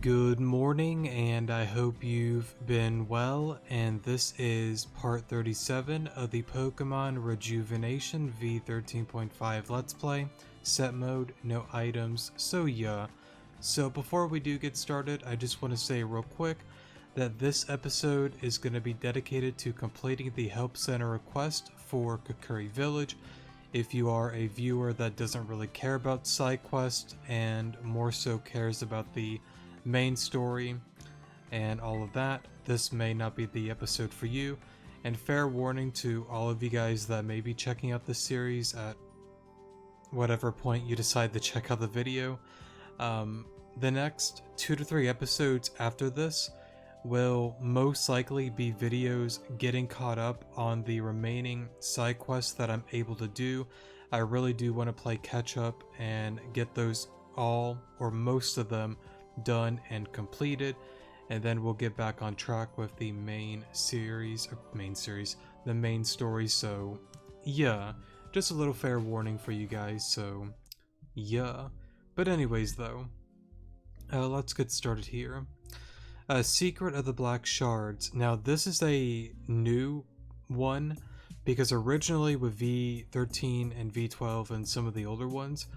Good morning, and I hope you've been well, and this is part 37 of the Pokemon Rejuvenation V13.5 Let's Play. Set mode, no items, so yeah. So before we do get started, I just want to say real quick that this episode is going to be dedicated to completing the Help Center request for Kakori Village. If you are a viewer that doesn't really care about side quests and more so cares about the main story and all of that, this may not be the episode for you. And fair warning to all of you guys that may be checking out this series at whatever point you decide to check out the video. The next 2 to 3 episodes after this will most likely be videos getting caught up on the remaining side quests that I'm able to do. I really do want to play catch up and get those all or most of them done and completed, and then we'll get back on track with the main story. So yeah, just a little fair warning for you guys. So yeah, but anyways though, let's get started here. Secret of the Black Shards. Now this is a new one because originally with V13 and V12 and some of the older ones,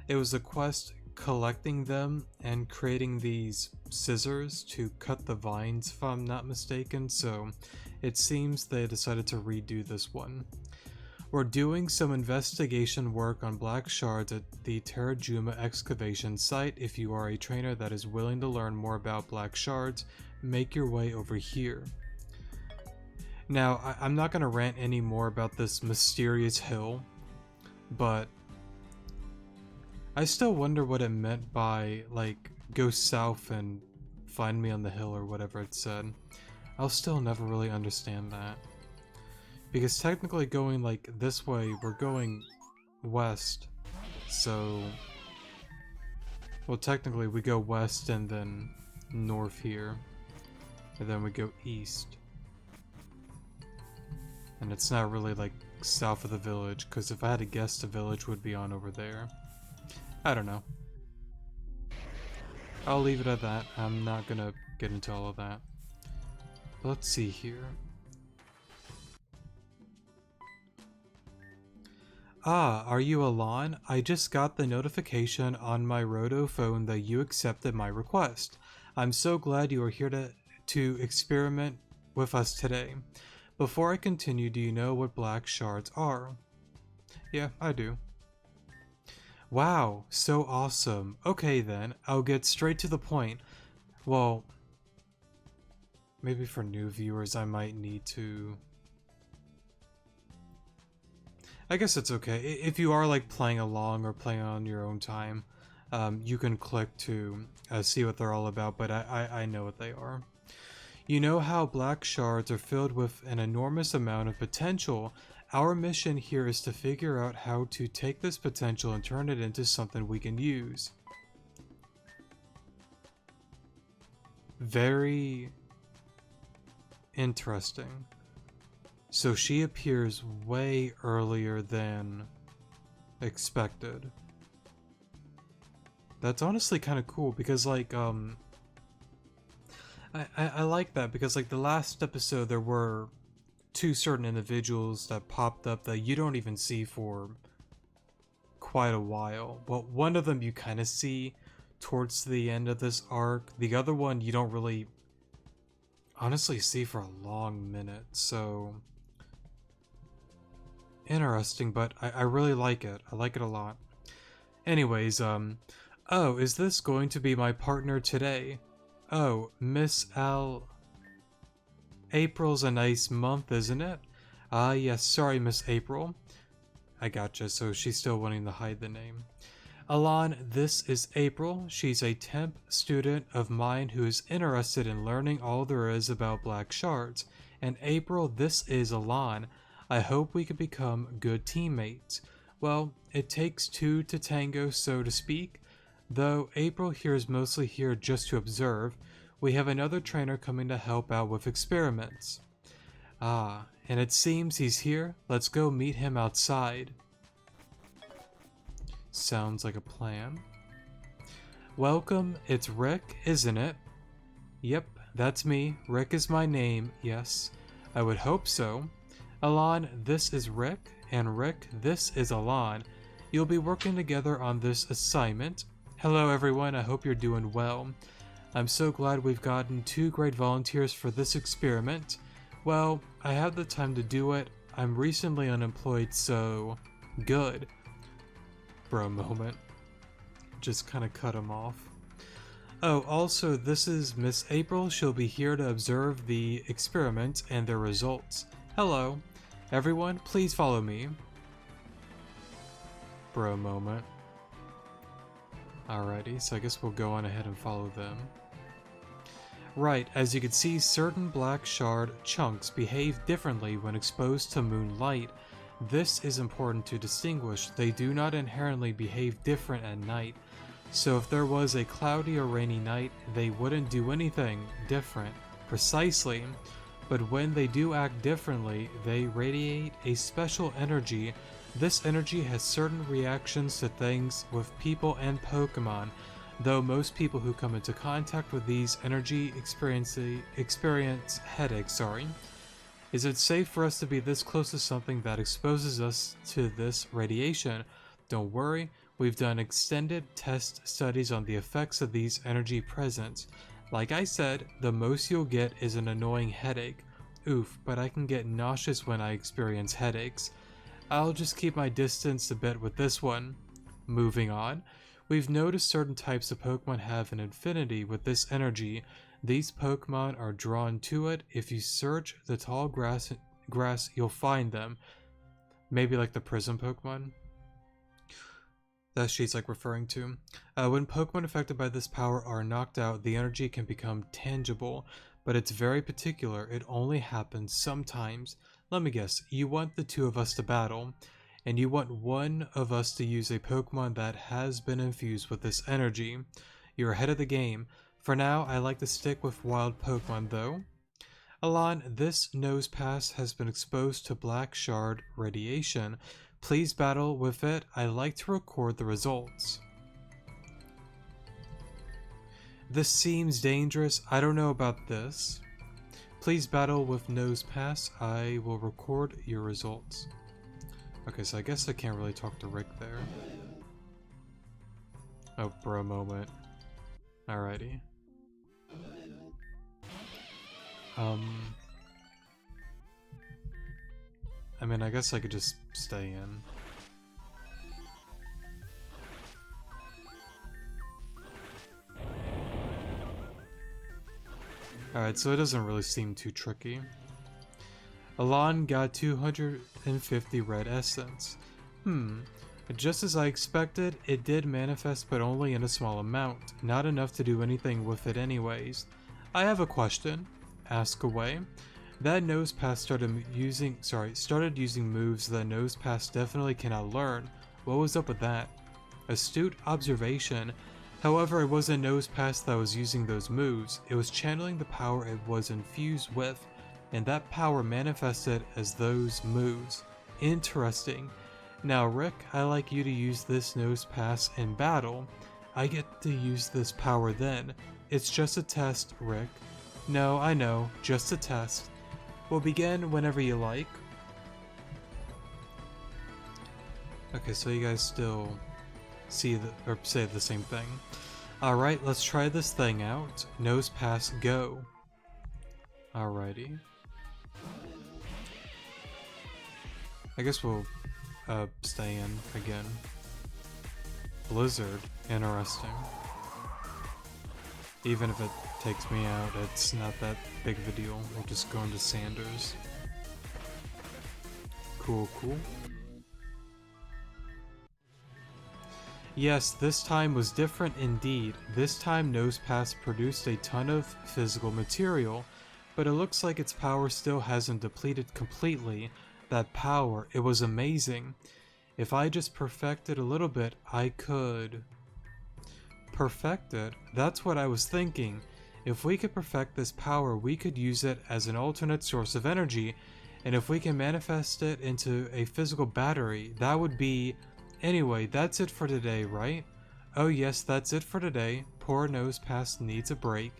it was a quest collecting them and creating these scissors to cut the vines, if I'm not mistaken. So it seems they decided to redo this one. We're doing some investigation work on black shards at the Terrajuma excavation site. If you are a trainer that is willing to learn more about black shards, make your way over here. Now, I'm not going to rant any more about this mysterious hill, but I still wonder what it meant by, like, go south and find me on the hill or whatever it said. I'll still never really understand that. Because technically going, like, this way, we're going west. So, well, technically we go west and then north here. And then we go east. And it's not really, like, south of the village, because if I had to guess, the village would be on over there. I don't know. I'll leave it at that. I'm not gonna get into all of that. But let's see here. Ah, are you Alon? I just got the notification on my Roto phone that you accepted my request. I'm so glad you are here to experiment with us today. Before I continue, do you know what black shards are? Yeah, I do. Wow, so awesome. Okay then, I'll get straight to the point. Well, maybe for new viewers I might need to... I guess it's okay. If you are like playing along or playing on your own time, you can click to see what they're all about, but I know what they are. You know how black shards are filled with an enormous amount of potential. Our mission here is to figure out how to take this potential and turn it into something we can use. Very interesting. So she appears way earlier than expected. That's honestly kind of cool because, like, I like that because, like, the last episode there were two certain individuals that popped up that you don't even see for quite a while. Well, one of them you kind of see towards the end of this arc. The other one you don't really honestly see for a long minute. So interesting, but I really like it. I like it a lot. Anyways, oh, is this going to be my partner today? Oh, Miss L... April's a nice month, isn't it? Ah, yes, sorry, Miss April. I gotcha, so she's still wanting to hide the name. Alon, this is April. She's a temp student of mine who is interested in learning all there is about black shards. And April, this is Alon. I hope we can become good teammates. Well, it takes two to tango, so to speak. Though April here is mostly here just to observe, we have another trainer coming to help out with experiments. Ah, and it seems he's here. Let's go meet him outside. Sounds like a plan. Welcome, it's Rick, isn't it? Yep, that's me. Rick is my name, yes. I would hope so. Alon, this is Rick, and Rick, this is Alon. You'll be working together on this assignment. Hello everyone, I hope you're doing well. I'm so glad we've gotten 2 great volunteers for this experiment. Well, I have the time to do it. I'm recently unemployed, so good. Bro moment. Just kind of cut him off. Oh, also, this is Miss April. She'll be here to observe the experiment and their results. Hello. Everyone, please follow me. Bro moment. Alrighty, so I guess we'll go on ahead and follow them. Right, as you can see, certain black shard chunks behave differently when exposed to moonlight. This is important to distinguish. They do not inherently behave different at night. So if there was a cloudy or rainy night, they wouldn't do anything different, precisely. But when they do act differently, they radiate a special energy. This energy has certain reactions to things with people and Pokemon, though most people who come into contact with these energy experience headaches. Is it safe for us to be this close to something that exposes us to this radiation? Don't worry. We've done extended test studies on the effects of these energy presents. Like I said, the most you'll get is an annoying headache. Oof, but I can get nauseous when I experience headaches. I'll just keep my distance a bit with this one. Moving on, we've noticed certain types of Pokemon have an affinity with this energy. These Pokemon are drawn to it. If you search the tall grass, you'll find them. Maybe like the Prism Pokemon that she's like referring to. When Pokemon affected by this power are knocked out, the energy can become tangible, but it's very particular. It only happens sometimes. Let me guess, you want the 2 of us to battle, and you want one of us to use a Pokemon that has been infused with this energy. You're ahead of the game. For now, I like to stick with wild Pokemon though. Alon, this Nosepass has been exposed to black shard radiation. Please battle with it. I like to record the results. This seems dangerous. I don't know about this. Please battle with Nosepass. I will record your results. Okay, so I guess I can't really talk to Rick there. Oh, bro moment. Alrighty. I mean, I guess I could just stay in. Alright, so it doesn't really seem too tricky. Alon got 250 red essence. Just as I expected, it did manifest but only in a small amount. Not enough to do anything with it anyways. I have a question. Ask away. That Nosepass started using moves that Nosepass definitely cannot learn. What was up with that? Astute observation. However, it wasn't Nosepass that was using those moves. It was channeling the power it was infused with, and that power manifested as those moves. Interesting. Now Rick, I like you to use this Nosepass in battle. I get to use this power then. It's just a test, Rick. No, I know, just a test. We'll begin whenever you like. Okay, so you guys still say the same thing. Alright, let's try this thing out. Nosepass, go. Alrighty. I guess we'll stay in again. Blizzard, interesting. Even if it takes me out, it's not that big of a deal. We'll just go into Sanders. Cool, cool. Yes, this time was different indeed. This time Nosepass produced a ton of physical material, but it looks like its power still hasn't depleted completely. That power, it was amazing. If I just perfected a little bit, I could... Perfect it? That's what I was thinking. If we could perfect this power, we could use it as an alternate source of energy, and if we can manifest it into a physical battery, that would be... Anyway, that's it for today, right? Oh yes, that's it for today. Poor Nosepass needs a break.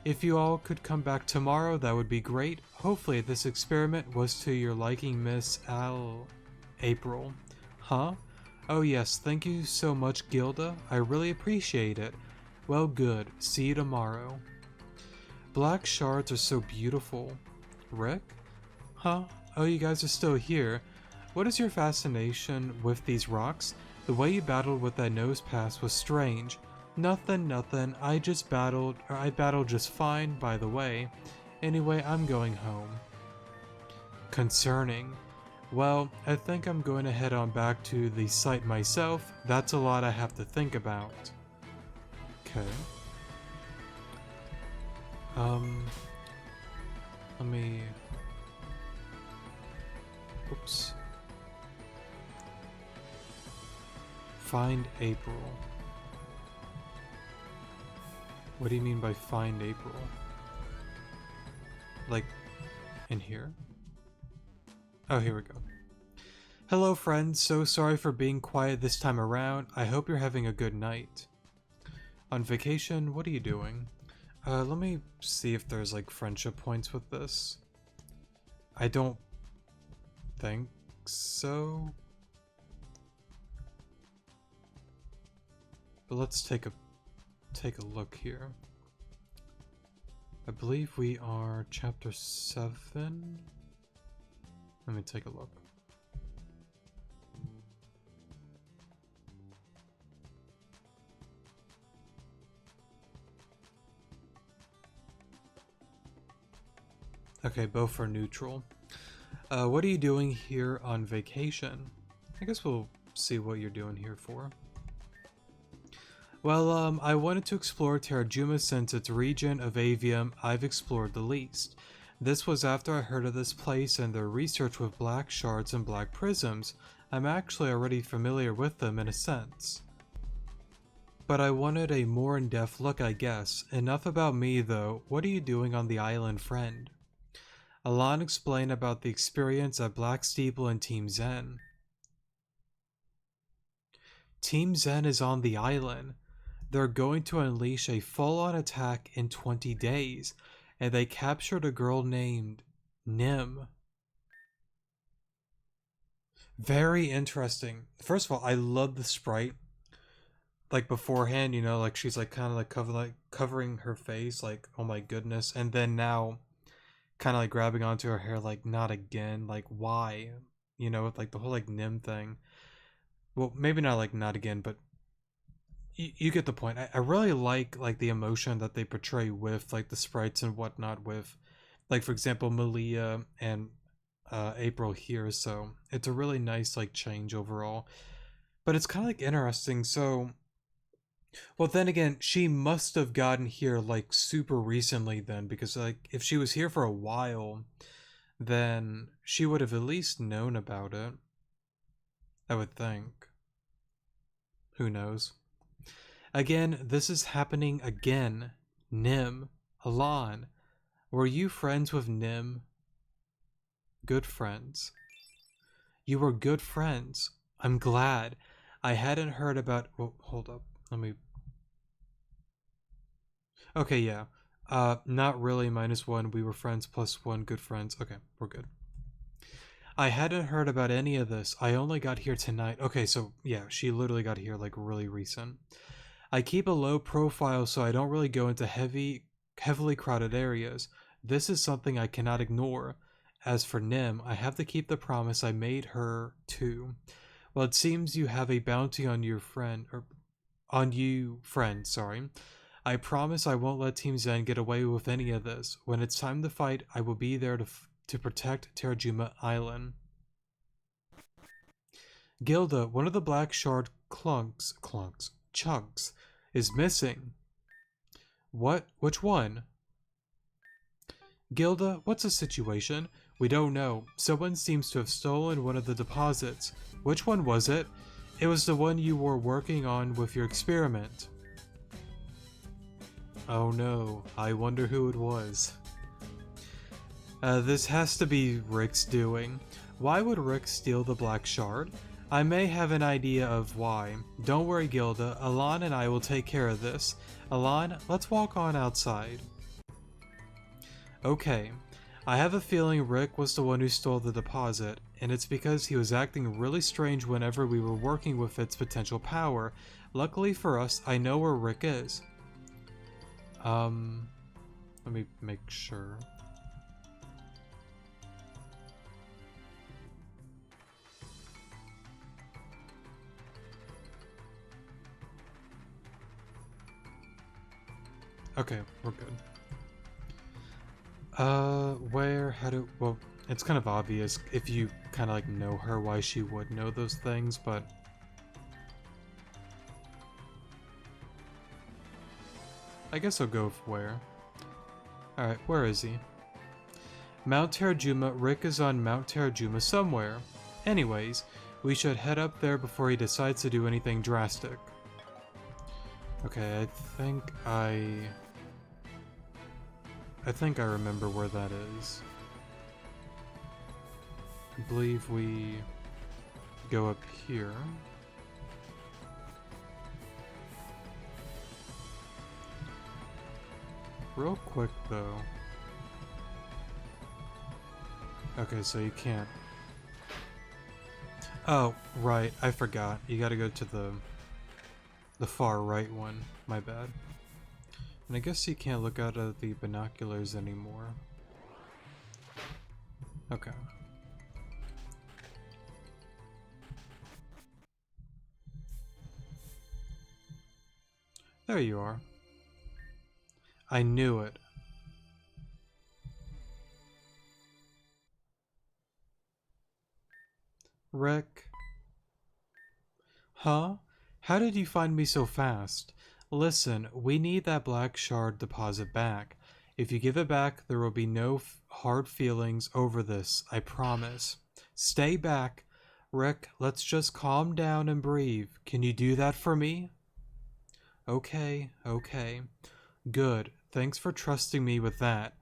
If you all could come back tomorrow, that would be great. Hopefully this experiment was to your liking, Miss April. Huh? Oh yes, thank you so much, Gilda. I really appreciate it. Well, good. See you tomorrow. Black shards are so beautiful. Rick? Huh? Oh, you guys are still here. What is your fascination with these rocks? The way you battled with that Nosepass was strange. Nothing. I battled just fine, by the way. Anyway, I'm going home. Concerning. Well, I think I'm going to head on back to the site myself. That's a lot I have to think about. Okay. Let me... Oops. Find April. What do you mean by find April? Like, in here? Oh, here we go. Hello friends, so sorry for being quiet this time around. I hope you're having a good night. On vacation, what are you doing? Let me see if there's like friendship points with this. I don't think so. But let's take a look here. I believe we are chapter 7. Let me take a look. Okay, both are neutral. What are you doing here on vacation? I guess we'll see what you're doing here for. Well, I wanted to explore Terrajuma since its region of avium I've explored the least. This was after I heard of this place and their research with black shards and black prisms. I'm actually already familiar with them in a sense. But I wanted a more in-depth look, I guess. Enough about me though. What are you doing on the island, friend? Alon explained about the experience at Black Steeple and Team Zen. Team Zen is on the island. They're going to unleash a full-on attack in 20 days, and they captured a girl named Nim. Very interesting. First of all, I love the sprite. Like beforehand, you know, like she's like kind of like covering her face, like oh my goodness, and then now kind of like grabbing onto her hair, like not again, like why? You know, with like the whole like Nim thing. Well, maybe not like not again, but you get the point. I really like the emotion that they portray with like the sprites and whatnot with, like for example, Malia and April here. So it's a really nice like change overall. But it's kind of like interesting. So, well, then again, she must have gotten here like super recently then, because like if she was here for a while, then she would have at least known about it. I would think. Who knows? Again, this is happening again. Nim. Alon. Were you friends with Nim? Good friends. You were good friends. I'm glad. I hadn't heard about... Oh, hold up. Let me... Okay, yeah. Not really, -1. We were friends, +1 good friends. Okay, we're good. I hadn't heard about any of this. I only got here tonight. Okay, so yeah, she literally got here like really recent. I keep a low profile so I don't really go into heavily crowded areas. This is something I cannot ignore. As for Nim, I have to keep the promise I made her too. Well, it seems you have a bounty on your friend, sorry. I promise I won't let Team Zen get away with any of this. When it's time to fight, I will be there to protect Terrajuma Island. Gilda, one of the black shard chunks is missing. What? Which one? Gilda, what's the situation? We don't know. Someone seems to have stolen one of the deposits. Which one was it? It was the one you were working on with your experiment. Oh no, I wonder who it was. This has to be Rick's doing. Why would Rick steal the black shard? I may have an idea of why. Don't worry, Gilda. Alon and I will take care of this. Alon, let's walk on outside. Okay. I have a feeling Rick was the one who stole the deposit, and it's because he was acting really strange whenever we were working with its potential power. Luckily for us, I know where Rick is. Let me make sure. Okay, we're good. Where, how do, well, it's kind of obvious if you kind of like know her why she would know those things, but I guess I'll go with where. Alright, where is he? Mount Terajuma. Rick is on Mount Terajuma somewhere. Anyways, we should head up there before he decides to do anything drastic. Okay, I think I remember where that is. I believe we go up here. Real quick though. Okay, so you can't. Oh, right, I forgot. You gotta go to the far right one. My bad. And I guess you can't look out of the binoculars anymore. Okay. There you are. I knew it. Rick? Huh? How did you find me so fast? Listen, we need that black shard deposit back. If you give it back, there will be no hard feelings over this, I promise. Stay back. Rick, let's just calm down and breathe. Can you do that for me? Okay, okay. Good. Thanks for trusting me with that.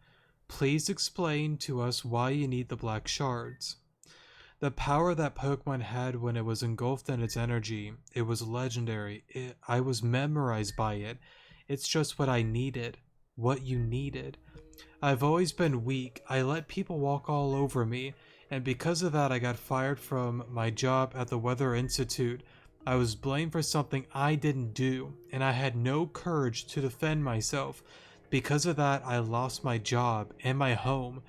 Please explain to us why you need the black shards. The power that Pokemon had when it was engulfed in its energy, it was legendary. I was memorized by it. It's just what I needed. What you needed. I've always been weak. I let people walk all over me, and because of that I got fired from my job at the Weather Institute. I was blamed for something I didn't do, and I had no courage to defend myself. Because of that, I lost my job and my home.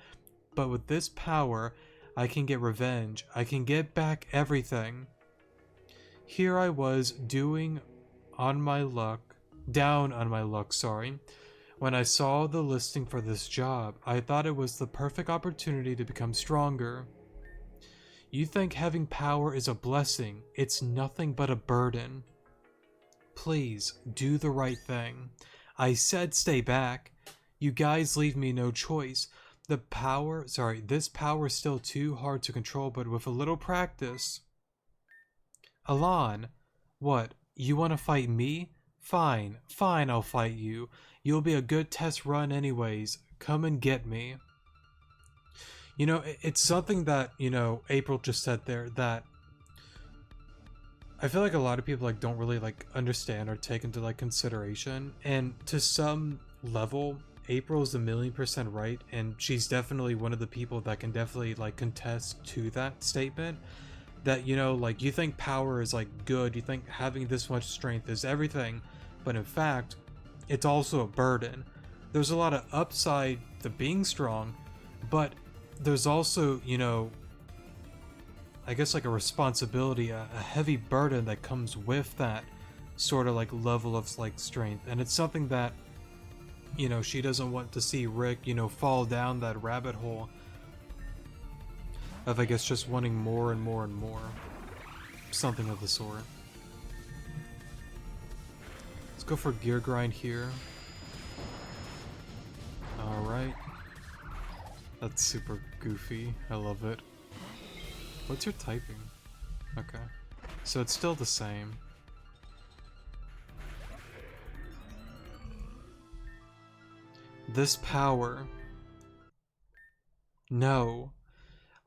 But with this power, I can get revenge. I can get back everything. Here I was down on my luck, sorry. When I saw the listing for this job, I thought it was the perfect opportunity to become stronger. You think having power is a blessing. It's nothing but a burden. Please, do the right thing. I said stay back. You guys leave me no choice. This power is still too hard to control, but with a little practice. Alon, what, you want to fight me? Fine, I'll fight you. You'll be a good test run anyways. Come and get me. You know, it's something that, you know, April just said there that I feel like a lot of people like don't really like understand or take into like consideration, and to some level April's 1,000,000% right, and she's definitely one of the people that can definitely like contest to that statement, that, you know, like you think power is like good, you think having this much strength is everything, but in fact it's also a burden. There's a lot of upside to being strong, but there's also, you know, I guess like a responsibility, a heavy burden that comes with that sort of like level of like strength. And it's something that, you know, she doesn't want to see Rick, you know, fall down that rabbit hole of, I guess, just wanting more and more and more. Something of the sort. Let's go for gear grind here. Alright. That's super goofy. I love it. What's your typing? Okay. So it's still the same. This power. No.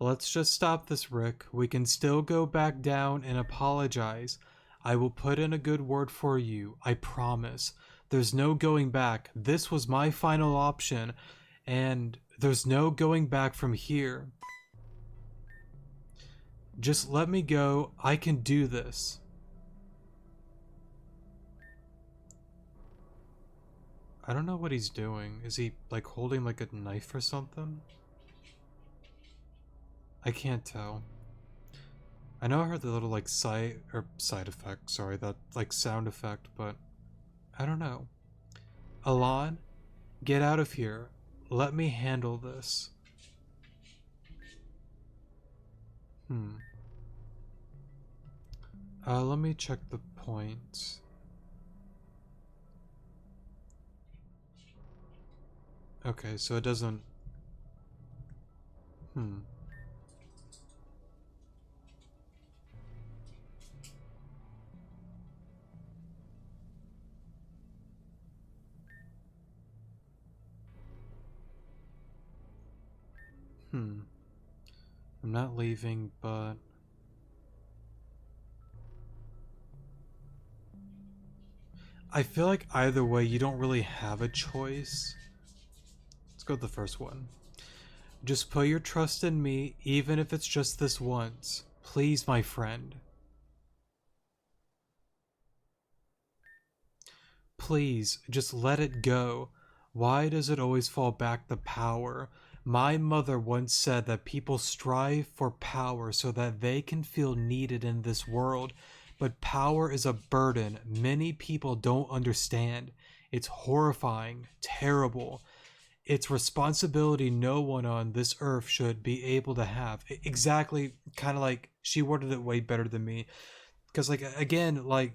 Let's just stop this, Rick. We can still go back down and apologize. I will put in a good word for you. I promise. There's no going back. This was my final option, and there's no going back from here. Just let me go. I can do this. I don't know what he's doing. Is he like holding like a knife or something? I can't tell. I know I heard the little like side effect, sorry, that like sound effect, but I don't know. Alon, get out of here. Let me handle this. Let me check the point. Okay, so it doesn't... Hmm. I'm not leaving, but... I feel like either way, you don't really have a choice. Let's go with the first one. Just put your trust in me, even if it's just this once. Please, my friend. Please, just let it go. Why does it always fall back to power? My mother once said that people strive for power so that they can feel needed in this world, but power is a burden many people don't understand. It's horrifying, terrible. It's responsibility no one on this earth should be able to have. Exactly, kind of like she worded it way better than me. Because, like, again, like,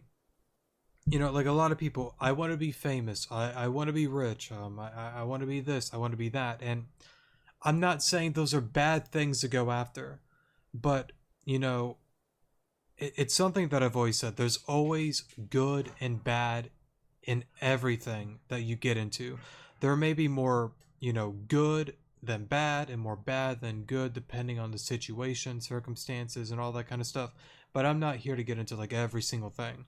you know, like a lot of people, I want to be famous. I want to be rich. I want to be this. I want to be that. And I'm not saying those are bad things to go after, but, you know, it's something that I've always said. There's always good and bad in everything that you get into. There may be more, you know, good than bad and more bad than good depending on the situation, circumstances, and all that kind of stuff. But I'm not here to get into like every single thing.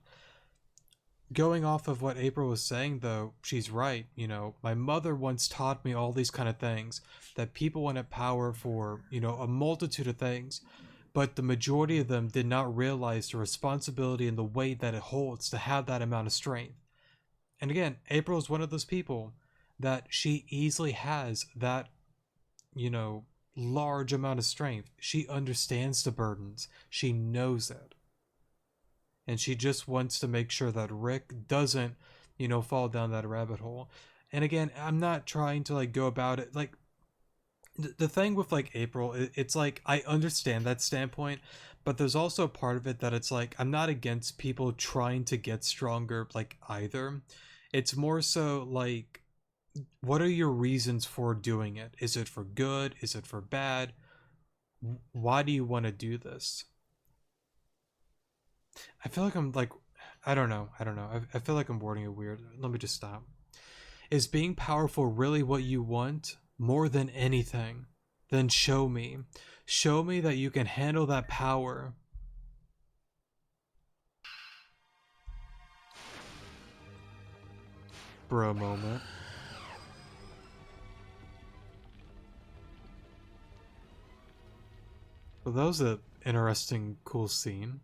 Going off of what April was saying, though, she's right. You know, my mother once taught me all these kind of things, that people wanted power for, you know, a multitude of things, but the majority of them did not realize the responsibility and the weight that it holds to have that amount of strength. And again, April is one of those people that she easily has that, you know, large amount of strength. She understands the burdens. She knows it. And she just wants to make sure that Rick doesn't, you know, fall down that rabbit hole. And again, I'm not trying to like go about it like the thing with like April, it's like I understand that standpoint, but there's also part of it that it's like I'm not against people trying to get stronger like either. It's more so like, what are your reasons for doing it? Is it for good? Is it for bad? Why do you want to do this? I feel like I'm like, I don't know. I feel like I'm wording it weird. Let me just stop. Is being powerful really what you want? More than anything? Then show me. Show me that you can handle that power. Bro moment. Well, that was an interesting, cool scene.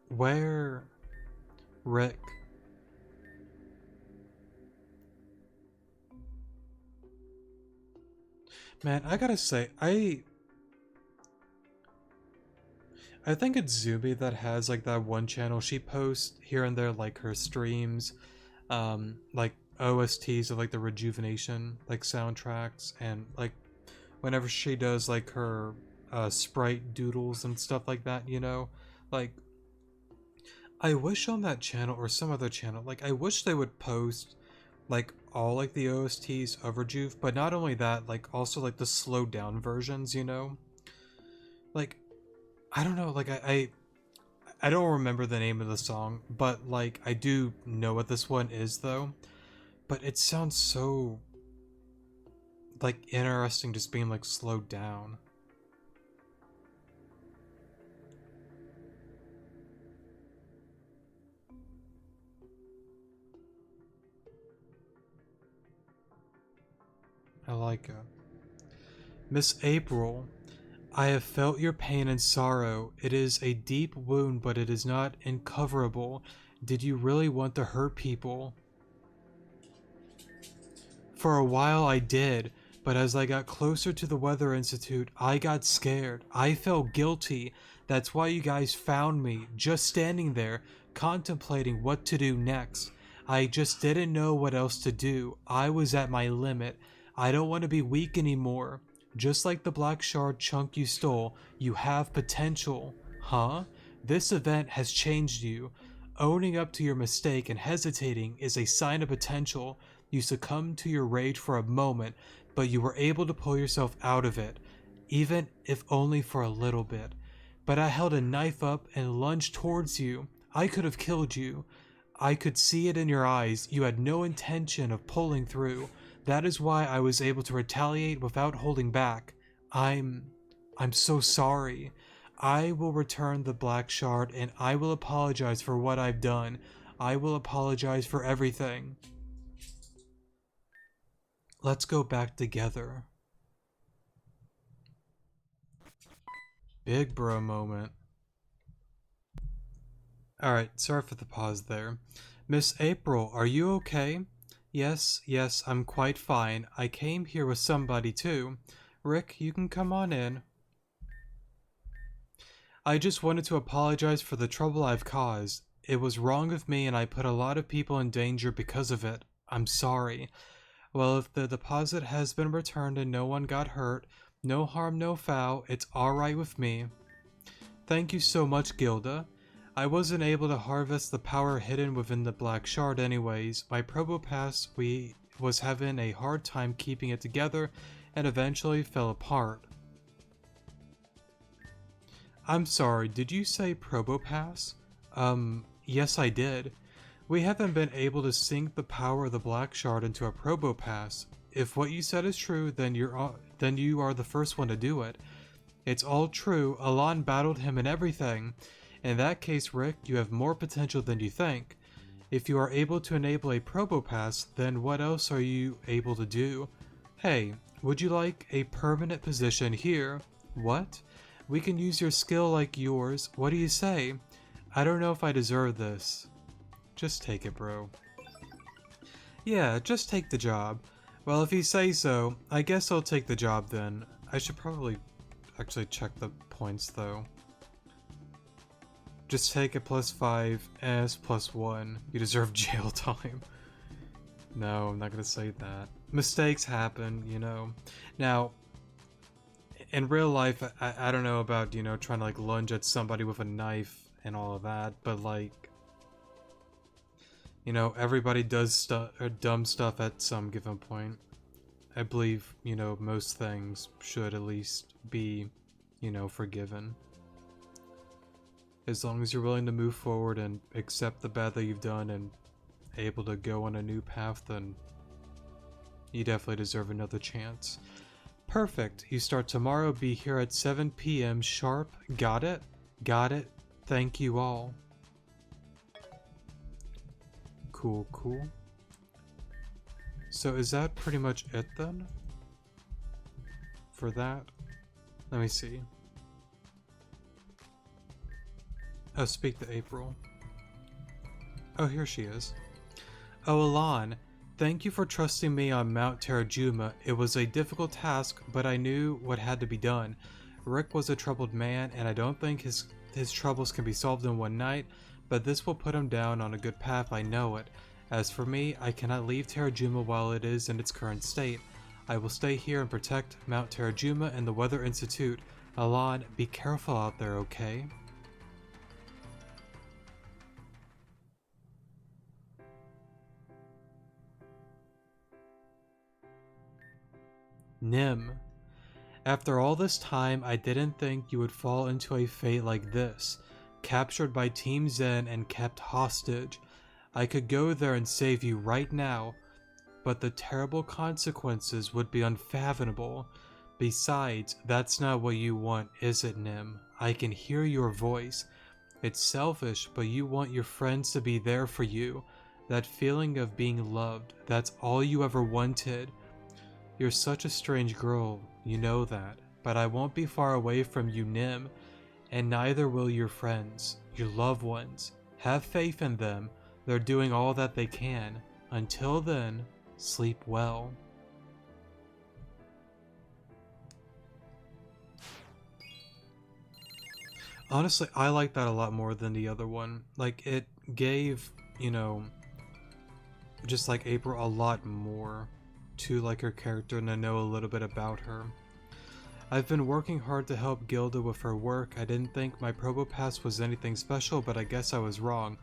Where... Rick... Man, I gotta say, I think it's Zuby that has like that one channel she posts here and there, like her streams, like OSTs of like the Rejuvenation like soundtracks, and like whenever she does like her sprite doodles and stuff like that, you know, like I wish on that channel or some other channel, like I wish they would post like all like the OSTs of Rejuve, but not only that, like also like the slowed down versions, you know, like I don't know, like I don't remember the name of the song, but like I do know what this one is though. but it sounds so, like, interesting just being, like, slowed down. I like it. Miss April, I have felt your pain and sorrow. It is a deep wound, but it is not uncoverable. Did you really want to hurt people? For a while I did, but as I got closer to the Weather Institute, I got scared. I felt guilty. That's why you guys found me, just standing there, contemplating what to do next. I just didn't know what else to do. I was at my limit. I don't want to be weak anymore. Just like the black shard chunk you stole, you have potential. Huh? This event has changed you. Owning up to your mistake and hesitating is a sign of potential. You succumbed to your rage for a moment, but you were able to pull yourself out of it, even if only for a little bit. But I held a knife up and lunged towards you. I could have killed you. I could see it in your eyes. You had no intention of pulling through. That is why I was able to retaliate without holding back. I'm so sorry. I will return the black shard and I will apologize for what I've done. I will apologize for everything. Let's go back together. Big bro moment. Alright, sorry for the pause there. Miss April, are you okay? Yes, I'm quite fine. I came here with somebody too. Rick, you can come on in. I just wanted to apologize for the trouble I've caused. It was wrong of me and I put a lot of people in danger because of it. I'm sorry. Well, if the deposit has been returned and no one got hurt, no harm, no foul, it's alright with me. Thank you so much, Gilda. I wasn't able to harvest the power hidden within the black shard anyways. My Probopass was having a hard time keeping it together and eventually fell apart. I'm sorry, did you say Probopass? Yes I did. We haven't been able to sync the power of the black shard into a Probopass. If what you said is true, then you are the first one to do it. It's all true, Alon battled him and everything. In that case, Rick, you have more potential than you think. If you are able to enable a Probopass, then what else are you able to do? Hey, would you like a permanent position here? What? We can use your skill like yours. What do you say? I don't know if I deserve this. Just take it, bro. Yeah, just take the job. Well, if you say so, I guess I'll take the job then. I should probably actually check the points though. Just take a +5, S +1. You deserve jail time. No, I'm not gonna say that. Mistakes happen, you know. Now, in real life, I don't know about, you know, trying to like lunge at somebody with a knife and all of that, but like, you know, everybody does dumb stuff at some given point. I believe, you know, most things should at least be, you know, forgiven. As long as you're willing to move forward and accept the bad that you've done and able to go on a new path, then you definitely deserve another chance. Perfect. You start tomorrow, be here at 7 p.m. sharp. Got it? Got it. Thank you all. Cool, cool. So is that pretty much it then? For that? Let me see. Oh, speak to April. Oh, here she is. Oh, Alon. Thank you for trusting me on Mount Terajuma. It was a difficult task, but I knew what had to be done. Rick was a troubled man, and I don't think his troubles can be solved in one night, but this will put him down on a good path, I know it. As for me, I cannot leave Terajuma while it is in its current state. I will stay here and protect Mount Terajuma and the Weather Institute. Alon, be careful out there, okay? Nim. After all this time, I didn't think you would fall into a fate like this. Captured by Team Zen and kept hostage. I could go there and save you right now. but the terrible consequences would be unfathomable. Besides, that's not what you want, is it, Nim? I can hear your voice. It's selfish, but you want your friends to be there for you. That feeling of being loved, that's all you ever wanted. You're such a strange girl, you know that, but I won't be far away from you, Nim, and neither will your friends, your loved ones. Have faith in them. They're doing all that they can. Until then, sleep well. Honestly, I like that a lot more than the other one. Like, it gave, you know, just like April a lot more to like her character and to know a little bit about her. I've been working hard to help Gilda with her work. I didn't think my Probopass was anything special, but I guess I was wrong.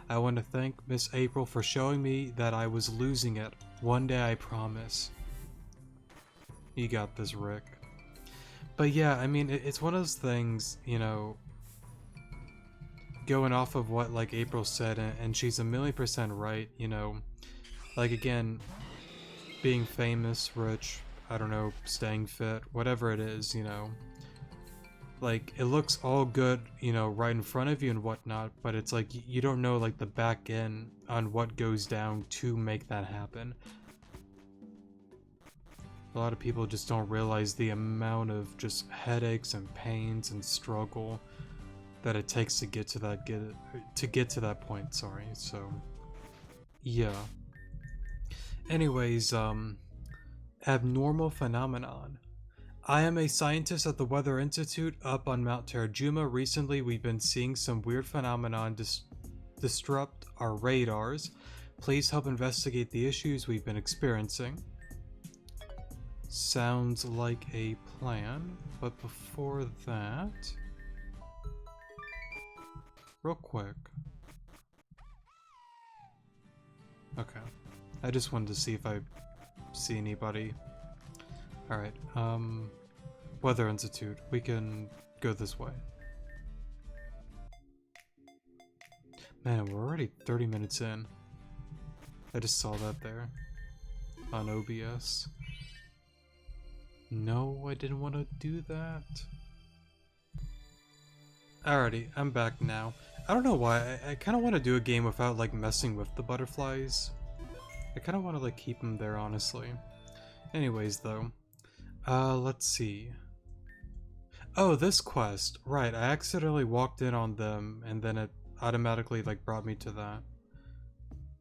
I want to thank Miss April for showing me that I was losing it. One day, I promise. You got this, Rick. But yeah, I mean, it's one of those things, you know, going off of what like April said, and she's 1,000,000% right, you know. Like, again, being famous, rich, I don't know, staying fit, whatever it is, you know. Like, it looks all good, you know, right in front of you and whatnot, but it's like, you don't know, like, the back end on what goes down to make that happen. A lot of people just don't realize the amount of just headaches and pains and struggle that it takes to get to that point, sorry, so, yeah. Anyways, abnormal phenomenon. I am a scientist at the Weather Institute up on Mount Terajuma. Recently, we've been seeing some weird phenomenon disrupt our radars. Please help investigate the issues we've been experiencing. Sounds like a plan, but before that... Real quick. Okay. I just wanted to see if I see anybody. Alright, Weather Institute. We can go this way. Man, we're already 30 minutes in. I just saw that there. On OBS. No, I didn't want to do that. Alrighty, I'm back now. I don't know why, I kind of want to do a game without like messing with the butterflies. I kind of want to like keep them there, honestly. Anyways, though. Let's see. Oh, this quest. Right, I accidentally walked in on them, and then it automatically, like, brought me to that.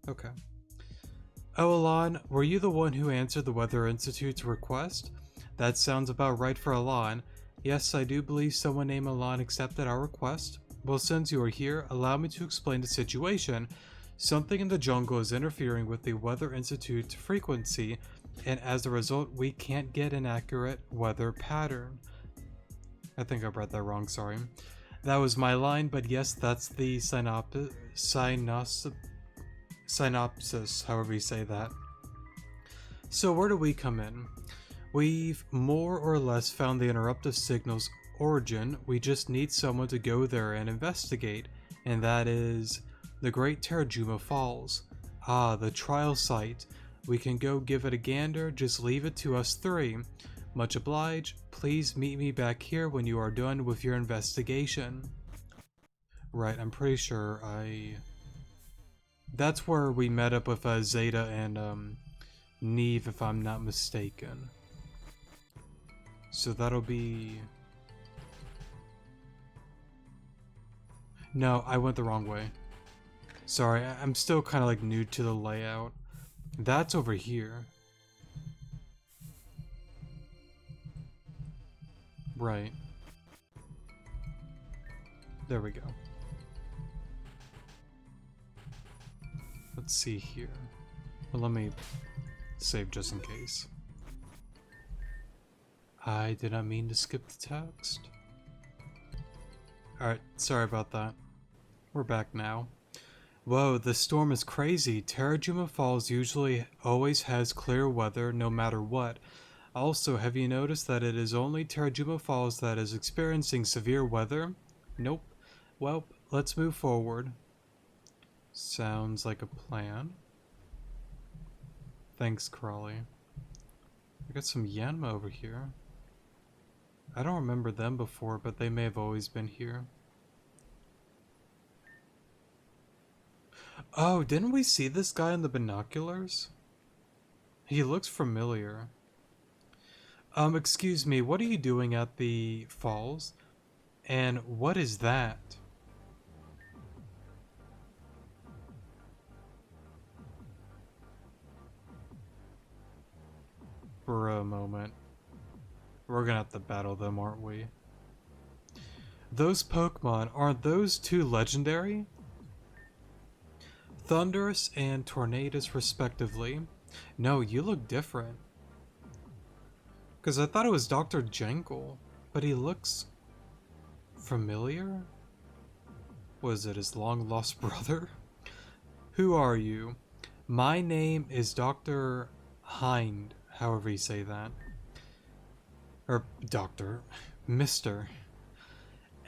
Okay. Oh, Alon, were you the one who answered the Weather Institute's request? That sounds about right for Alon. Yes, I do believe someone named Alon accepted our request. Well, since you are here, allow me to explain the situation. Something in the jungle is interfering with the Weather Institute's frequency, and as a result, we can't get an accurate weather pattern. I think I read that wrong, sorry. That was my line, but yes, that's the synopsis, however you say that. So where do we come in? We've more or less found the interruptive signal's origin. We just need someone to go there and investigate, and that is the Great Terajuma Falls. Ah, the trial site. We can go give it a gander, just leave it to us three. Much obliged. Please meet me back here when you are done with your investigation. Right, I'm pretty sure that's where we met up with Zeta and Neve, if I'm not mistaken. So that'll be... No, I went the wrong way. Sorry, I'm still kind of like new to the layout. That's over here. Right. There we go. Let's see here. Well, let me save just in case. I did not mean to skip the text. Alright, sorry about that. We're back now. Whoa, the storm is crazy. Terajuma Falls usually always has clear weather no matter what. Also, have you noticed that it is only Terajuma Falls that is experiencing severe weather? Nope. Well, let's move forward. Sounds like a plan. Thanks, Crawley. I got some Yanma over here. I don't remember them before, but they may have always been here. Oh, didn't we see this guy in the binoculars? He looks familiar. Excuse me, what are you doing at the falls? And what is that? For a moment. We're gonna have to battle them, aren't we? Those Pokemon, aren't those two legendary? Thunderous and Tornadus respectively. No, you look different. Because I thought it was Dr. Jangle, but he looks familiar? Was it his long-lost brother? Who are you? My name is Dr. Hind, however you say that. Or Doctor. Mr.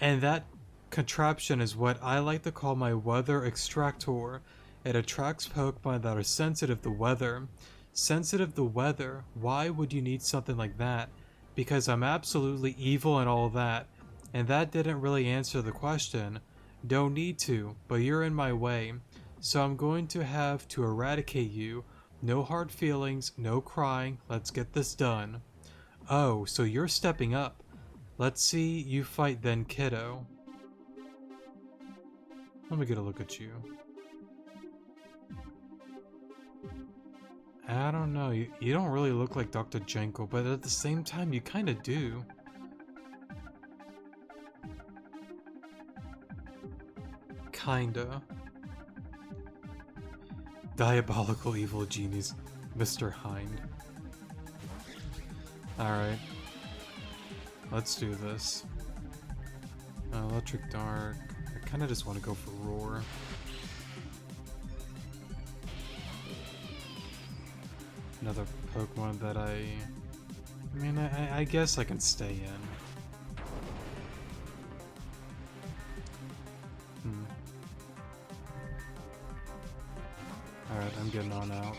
And that contraption is what I like to call my weather extractor. It attracts Pokemon that are sensitive to weather. Sensitive to weather? Why would you need something like that? Because I'm absolutely evil and all that. And that didn't really answer the question. Don't need to, but you're in my way. So I'm going to have to eradicate you. No hard feelings, no crying, let's get this done. Oh, so you're stepping up. Let's see you fight then, kiddo. Let me get a look at you. I don't know, you don't really look like Dr. Janko, but at the same time, you kinda do. Kinda. Diabolical evil genius, Mr. Hind. Alright. Let's do this. Electric Dark. I kinda just want to go for Roar. Another Pokemon that I mean, I guess I can stay in. Alright, I'm getting on out.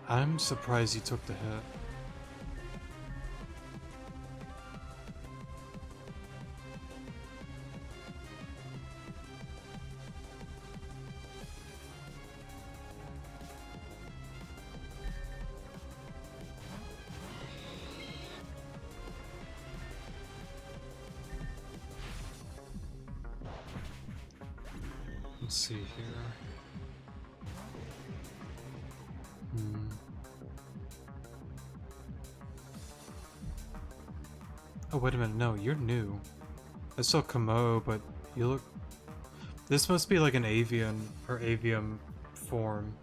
I'm surprised you took the hit. Let's see here. Oh, wait a minute. No, you're new. I saw Kamo, but you look... This must be like an avian or avium form.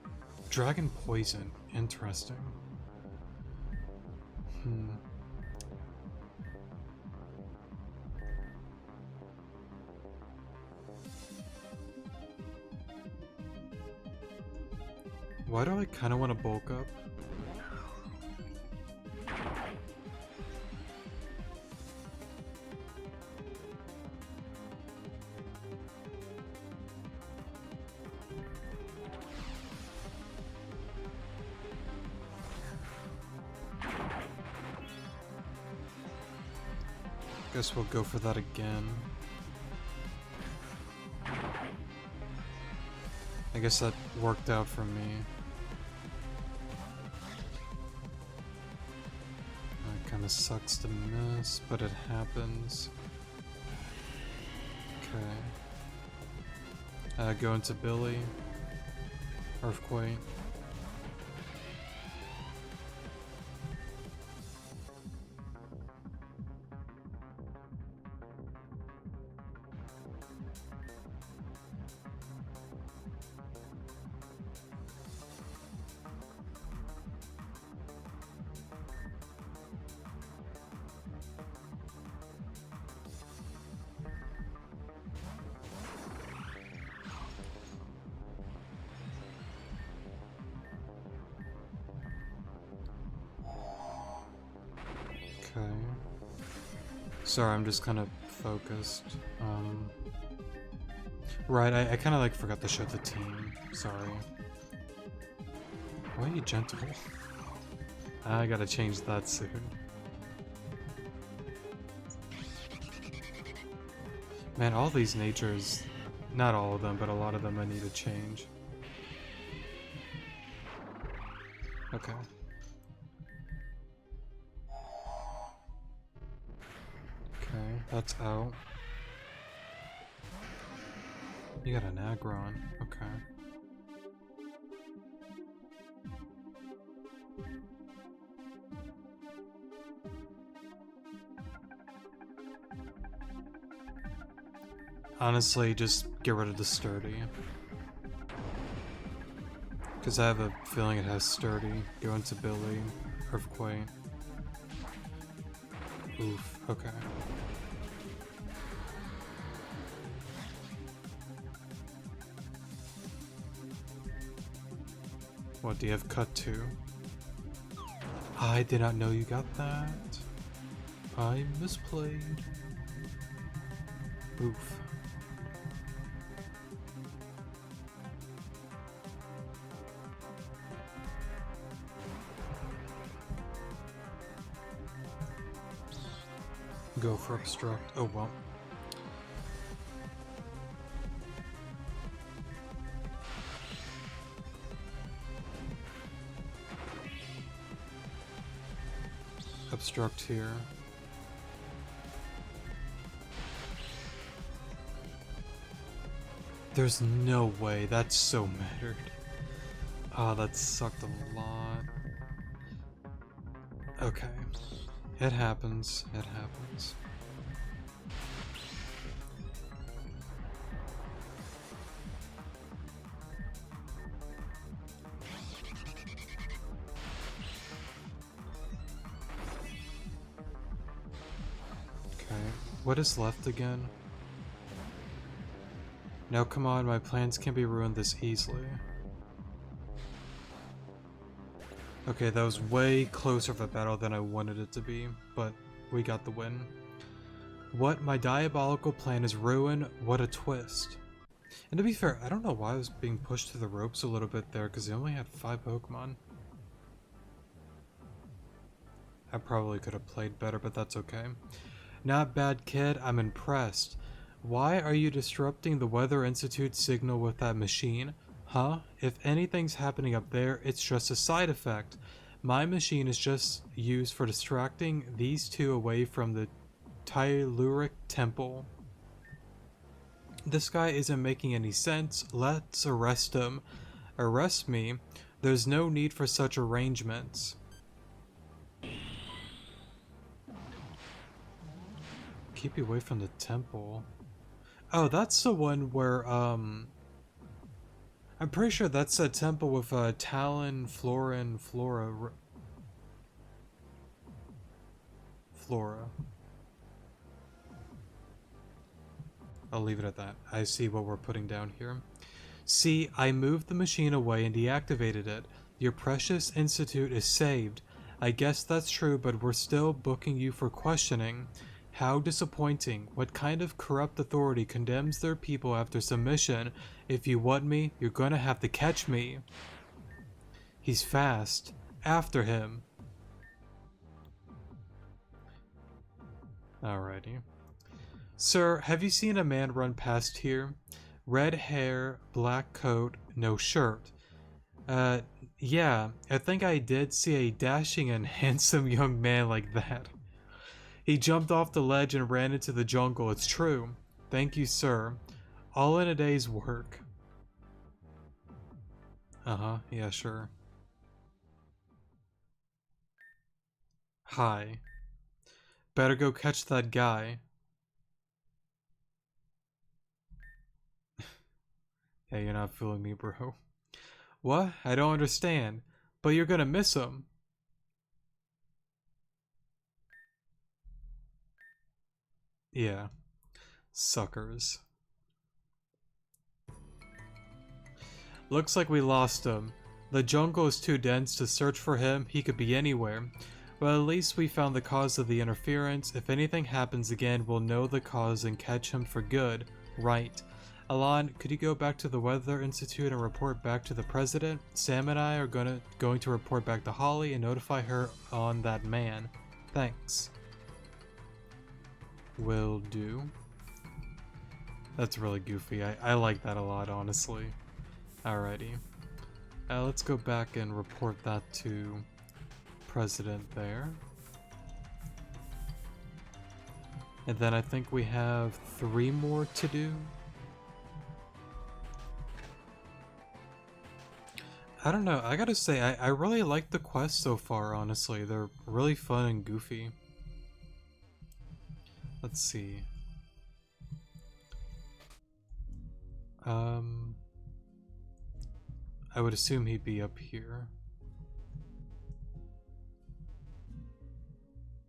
Dragon Poison. Interesting. Why do I kind of want to bulk up? Guess we'll go for that again. I guess that worked out for me. It kinda sucks to miss, but it happens. Okay. Go into Billy. Earthquake. Okay. Sorry, I'm just kind of focused. Right, I kind of like forgot to show the team. Sorry. Why are you gentle? I gotta change that soon. Man, all these natures, not all of them, but a lot of them I need to change. Okay. Okay, that's out. You got an Aggron. Okay. Honestly, just get rid of the sturdy. Because I have a feeling it has sturdy. Go into Billy. Earthquake. Oof, okay. What, do you have cut too? I did not know you got that. I misplayed. Oof. Go for obstruct. Oh well. Obstruct here. There's no way. That's so mattered. Ah, that sucked a lot. Okay. It happens. It happens. Okay. What is left again? Now come on, my plans can't be ruined this easily. Okay, that was way closer of a battle than I wanted it to be, but we got the win. What? My diabolical plan is ruined? What a twist. And to be fair, I don't know why I was being pushed to the ropes a little bit there, because they only had 5 Pokemon. I probably could have played better, but that's okay. Not bad, kid. I'm impressed. Why are you disrupting the Weather Institute signal with that machine? Huh? If anything's happening up there, it's just a side effect. My machine is just used for distracting these two away from the Telluric Temple. This guy isn't making any sense. Let's arrest him. Arrest me? There's no need for such arrangements. Keep you away from the temple. Oh, that's the one where, I'm pretty sure that's a temple with, Talon, Flora. I'll leave it at that. I see what we're putting down here. See, I moved the machine away and deactivated it. Your precious institute is saved. I guess that's true, but we're still booking you for questioning. How disappointing. What kind of corrupt authority condemns their people after submission? If you want me, you're gonna have to catch me. He's fast. After him. Alrighty. Sir, have you seen a man run past here? Red hair, black coat, no shirt. Yeah, I think I did see a dashing and handsome young man like that. He jumped off the ledge and ran into the jungle, it's true. Thank you, sir. All in a day's work. Uh-huh, yeah, sure. Hi. Better go catch that guy. Hey, you're not fooling me, bro. What? I don't understand. But you're gonna miss him. Yeah. Suckers. Looks like we lost him. The jungle is too dense to search for him. He could be anywhere. Well, at least we found the cause of the interference. If anything happens again, we'll know the cause and catch him for good. Right. Alon, could you go back to the Weather Institute and report back to the president? Sam and I are going to report back to Holly and notify her on that man. Thanks. Will do. That's really goofy. I like that a lot, honestly. Alrighty. Let's go back and report that to president there. And then I think we have 3 more to do. I don't know, I gotta say, I really like the quests so far, honestly. They're really fun and goofy. Let's see. I would assume he'd be up here.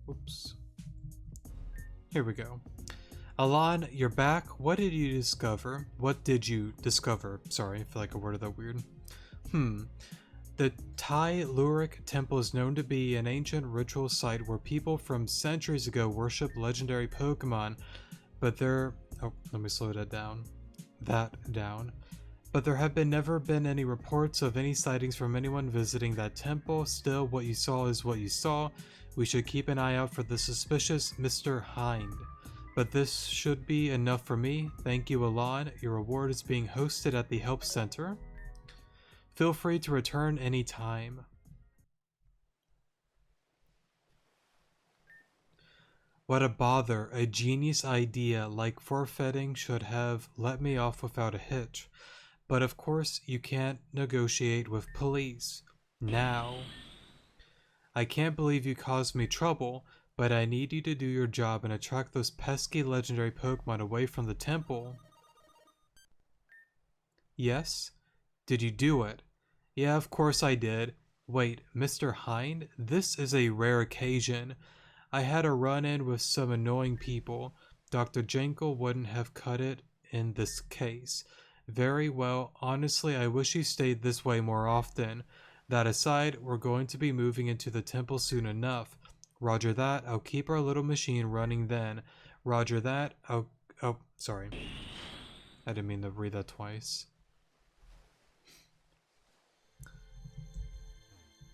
Oops. Here we go. Alon, you're back. What did you discover? What did you discover? Sorry, I feel like I worded that weird. The Tyluric Temple is known to be an ancient ritual site where people from centuries ago worshipped legendary Pokemon, but there... Oh, let me slow that down. But there have never been any reports of any sightings from anyone visiting that temple. Still, what you saw is what you saw. We should keep an eye out for the suspicious Mr. Hind. But this should be enough for me. Thank you, Alon. Your reward is being hosted at the Help Center. Feel free to return anytime. What a bother. A genius idea like forfeiting should have let me off without a hitch. But of course, you can't negotiate with police. Now. I can't believe you caused me trouble, but I need you to do your job and attract those pesky legendary Pokemon away from the temple. Yes? Did you do it? Yeah, of course I did. Wait, Mr. Hind? This is a rare occasion. I had a run-in with some annoying people. Dr. Jankel wouldn't have cut it in this case. Very well. Honestly, I wish you stayed this way more often. That aside, we're going to be moving into the temple soon enough. Roger that. I'll keep our little machine running then. Roger that. Oh, sorry. I didn't mean to read that twice.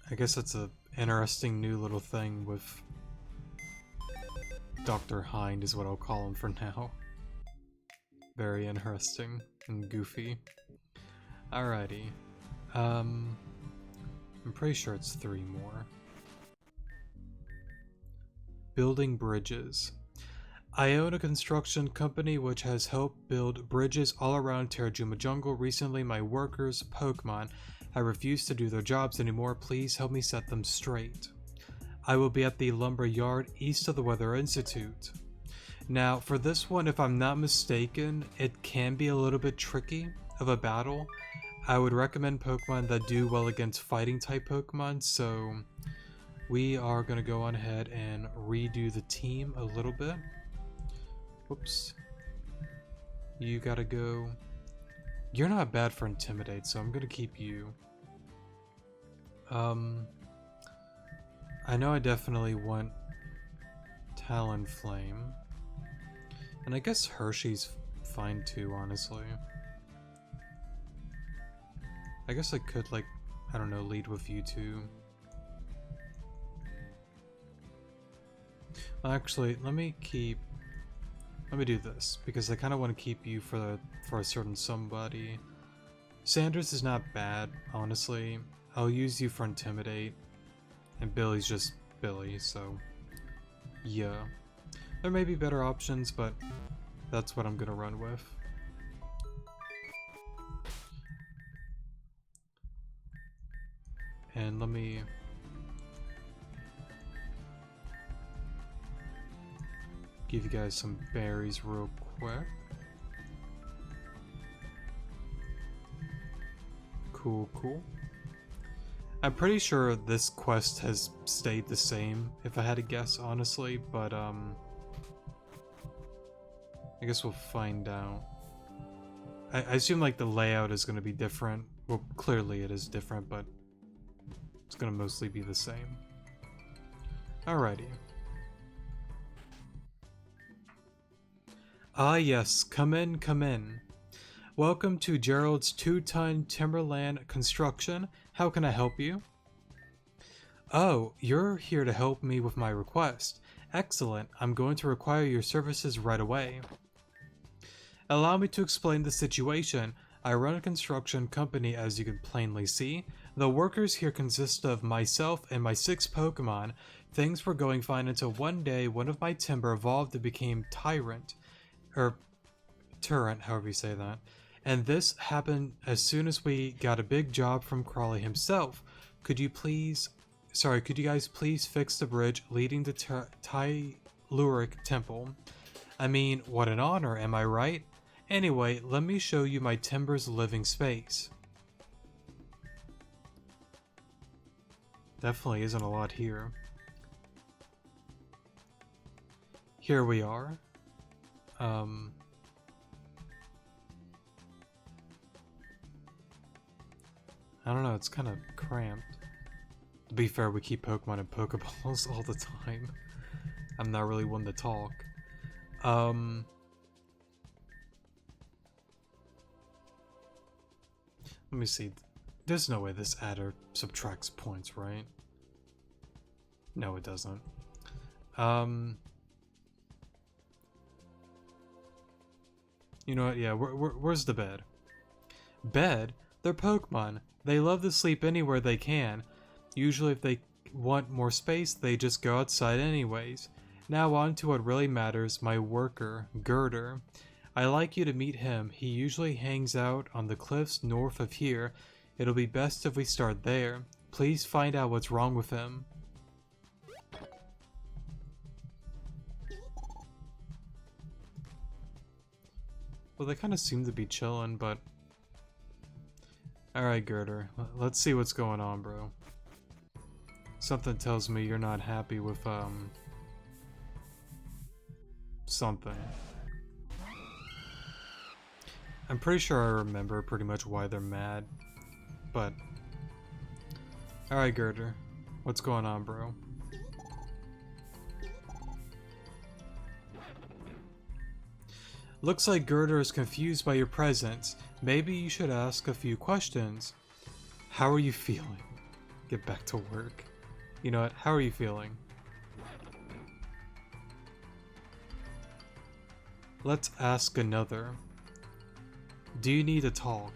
I guess that's a interesting new little thing with Dr. Hind is what I'll call him for now. Very interesting and goofy. Alrighty. I'm pretty sure it's 3 more. Building bridges. I own a construction company which has helped build bridges all around Terrajuma Jungle. Recently, my workers, Pokemon, have refused to do their jobs anymore. Please help me set them straight. I will be at the lumber yard east of the Weather Institute. Now, for this one, if I'm not mistaken, it can be a little bit tricky of a battle. I would recommend Pokemon that do well against fighting type Pokemon, so we are going to go on ahead and redo the team a little bit. Whoops. You gotta go. You're not bad for Intimidate, so I'm going to keep you. I know I definitely want Talonflame. And I guess Hershey's fine too, honestly. I guess I could, like, I don't know, lead with you two. Actually, let me do this, because I kind of want to keep you for a certain somebody. Sanders is not bad, honestly. I'll use you for Intimidate. And Billy's just Billy, so yeah. There may be better options, but that's what I'm gonna run with. And let me give you guys some berries real quick. Cool, cool. I'm pretty sure this quest has stayed the same, if I had to guess, honestly, but I guess we'll find out. I assume like the layout is going to be different. Well, clearly it is different, but it's going to mostly be the same. Alrighty. Ah yes, come in, come in. Welcome to Gerald's 2-ton Timberland construction. How can I help you? Oh, you're here to help me with my request. Excellent. I'm going to require your services right away. Allow me to explain the situation. I run a construction company, as you can plainly see. The workers here consist of myself and my 6 Pokemon. Things were going fine until one day one of my timber evolved and became Turrent, however you say that. And this happened as soon as we got a big job from Crawley himself. Could you guys please fix the bridge leading to Tyluric Temple? I mean, what an honor, am I right? Anyway, let me show you my timber's living space. Definitely isn't a lot here. Here we are. I don't know, it's kind of cramped. To be fair, we keep Pokemon in Pokeballs all the time. I'm not really one to talk. Let me see. There's no way this adder subtracts points, right? No, it doesn't. You know what? Yeah, where's the bed? Bed? They're Pokemon. They love to sleep anywhere they can. Usually if they want more space, they just go outside anyways. Now on to what really matters, my worker, Girder. I like you to meet him. He usually hangs out on the cliffs north of here. It'll be best if we start there. Please find out what's wrong with him. Well, they kind of seem to be chilling, but... Alright, Girder. Let's see what's going on, bro. Something tells me you're not happy with, something. I'm pretty sure I remember pretty much why they're mad, but... Alright, Girder. What's going on, bro? Looks like Girder is confused by your presence. Maybe you should ask a few questions. How are you feeling? Get back to work. You know what? How are you feeling? Let's ask another. Do you need to talk?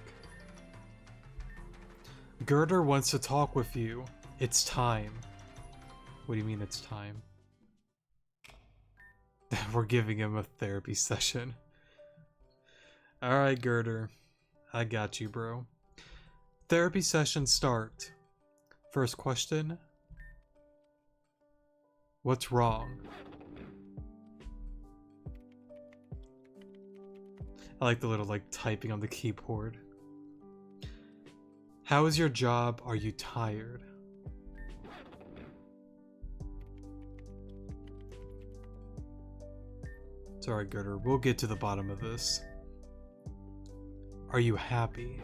Girder wants to talk with you. It's time. What do you mean it's time? We're giving him a therapy session. Alright, Girder. I got you, bro. Therapy session start. First question. What's wrong? I like the little, like, typing on the keyboard. How is your job? Are you tired? Sorry, Girder. We'll get to the bottom of this. Are you happy?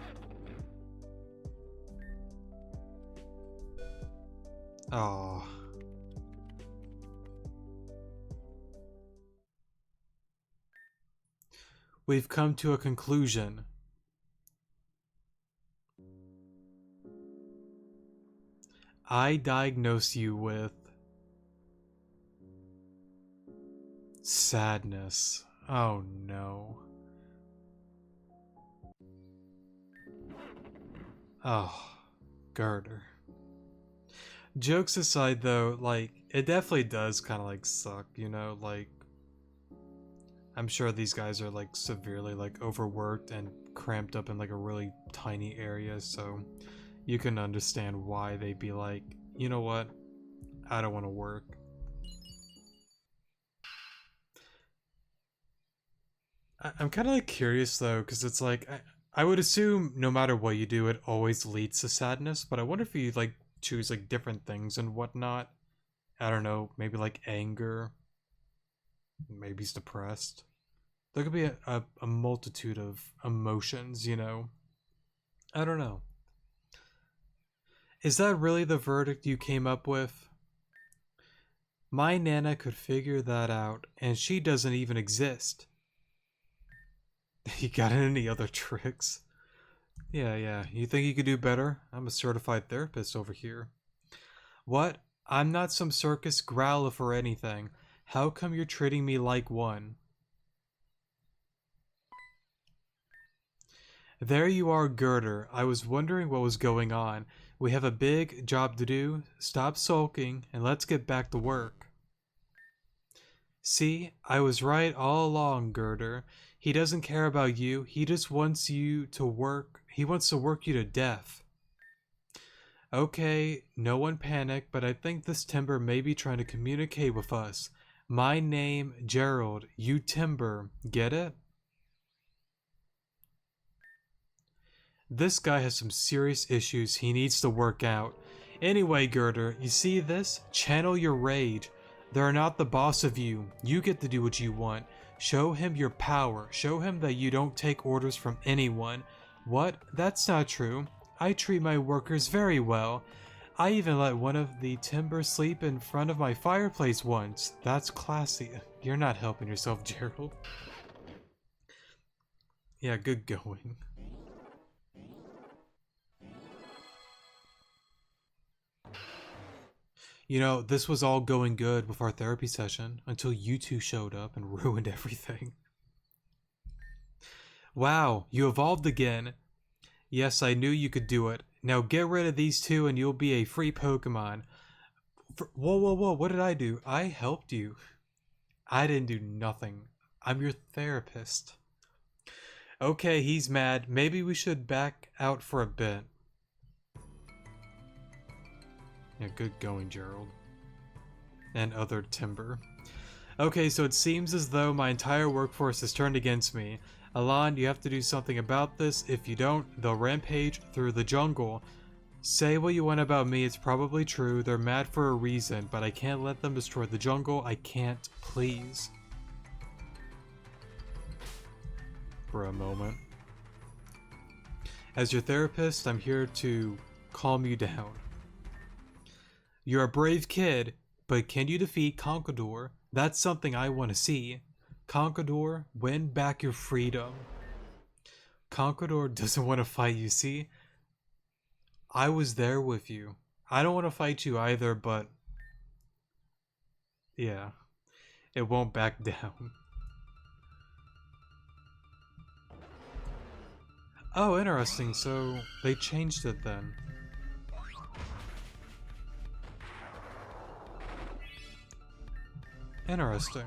Oh. We've come to a conclusion. I diagnose you with sadness. Oh no. Oh, Girder. Jokes aside though, like, it definitely does kind of like suck, you know, like, I'm sure these guys are like severely like overworked and cramped up in like a really tiny area, so you can understand why they'd be like, you know what, I don't want to work. I'm kind of like curious though, because it's like, I would assume no matter what you do, it always leads to sadness, but I wonder if you like choose like different things and whatnot. I don't know, maybe like anger, maybe he's depressed. There could be a multitude of emotions, you know. I don't know. Is that really the verdict you came up with? My Nana could figure that out, and she doesn't even exist. You got any other tricks? Yeah. You think you could do better? I'm a certified therapist over here. What? I'm not some circus growler for anything. How come you're treating me like one? There you are, Girder. I was wondering what was going on. We have a big job to do. Stop sulking and let's get back to work. See, I was right all along, Girder. He doesn't care about you. He just wants you to work. He wants to work you to death. Okay, no one panic, but I think this Timber may be trying to communicate with us. My name, Gerald. You Timber. Get it? This guy has some serious issues he needs to work out. Anyway, Girder, you see this? Channel your rage. They're not the boss of you. You get to do what you want. Show him your power. Show him that you don't take orders from anyone. What? That's not true. I treat my workers very well. I even let one of the Timber sleep in front of my fireplace once. That's classy. You're not helping yourself, Gerald. Yeah, good going. You know, this was all going good with our therapy session until you two showed up and ruined everything. Wow, you evolved again. Yes, I knew you could do it. Now get rid of these two and you'll be a free Pokemon. Whoa, what did I do? I helped you. I didn't do nothing. I'm your therapist. Okay, he's mad. Maybe we should back out for a bit. Yeah, good going, Gerald. And other Timber. Okay, so it seems as though my entire workforce has turned against me. Alon, you have to do something about this. If you don't, they'll rampage through the jungle. Say what you want about me, it's probably true. They're mad for a reason, but I can't let them destroy the jungle. I can't, please. For a moment. As your therapist, I'm here to calm you down. You're a brave kid, but can you defeat Conquador? That's something I want to see. Conquador, win back your freedom. Conquador doesn't want to fight you, see? I was there with you. I don't want to fight you either, but... yeah. It won't back down. Oh, interesting. So, they changed it then. Interesting.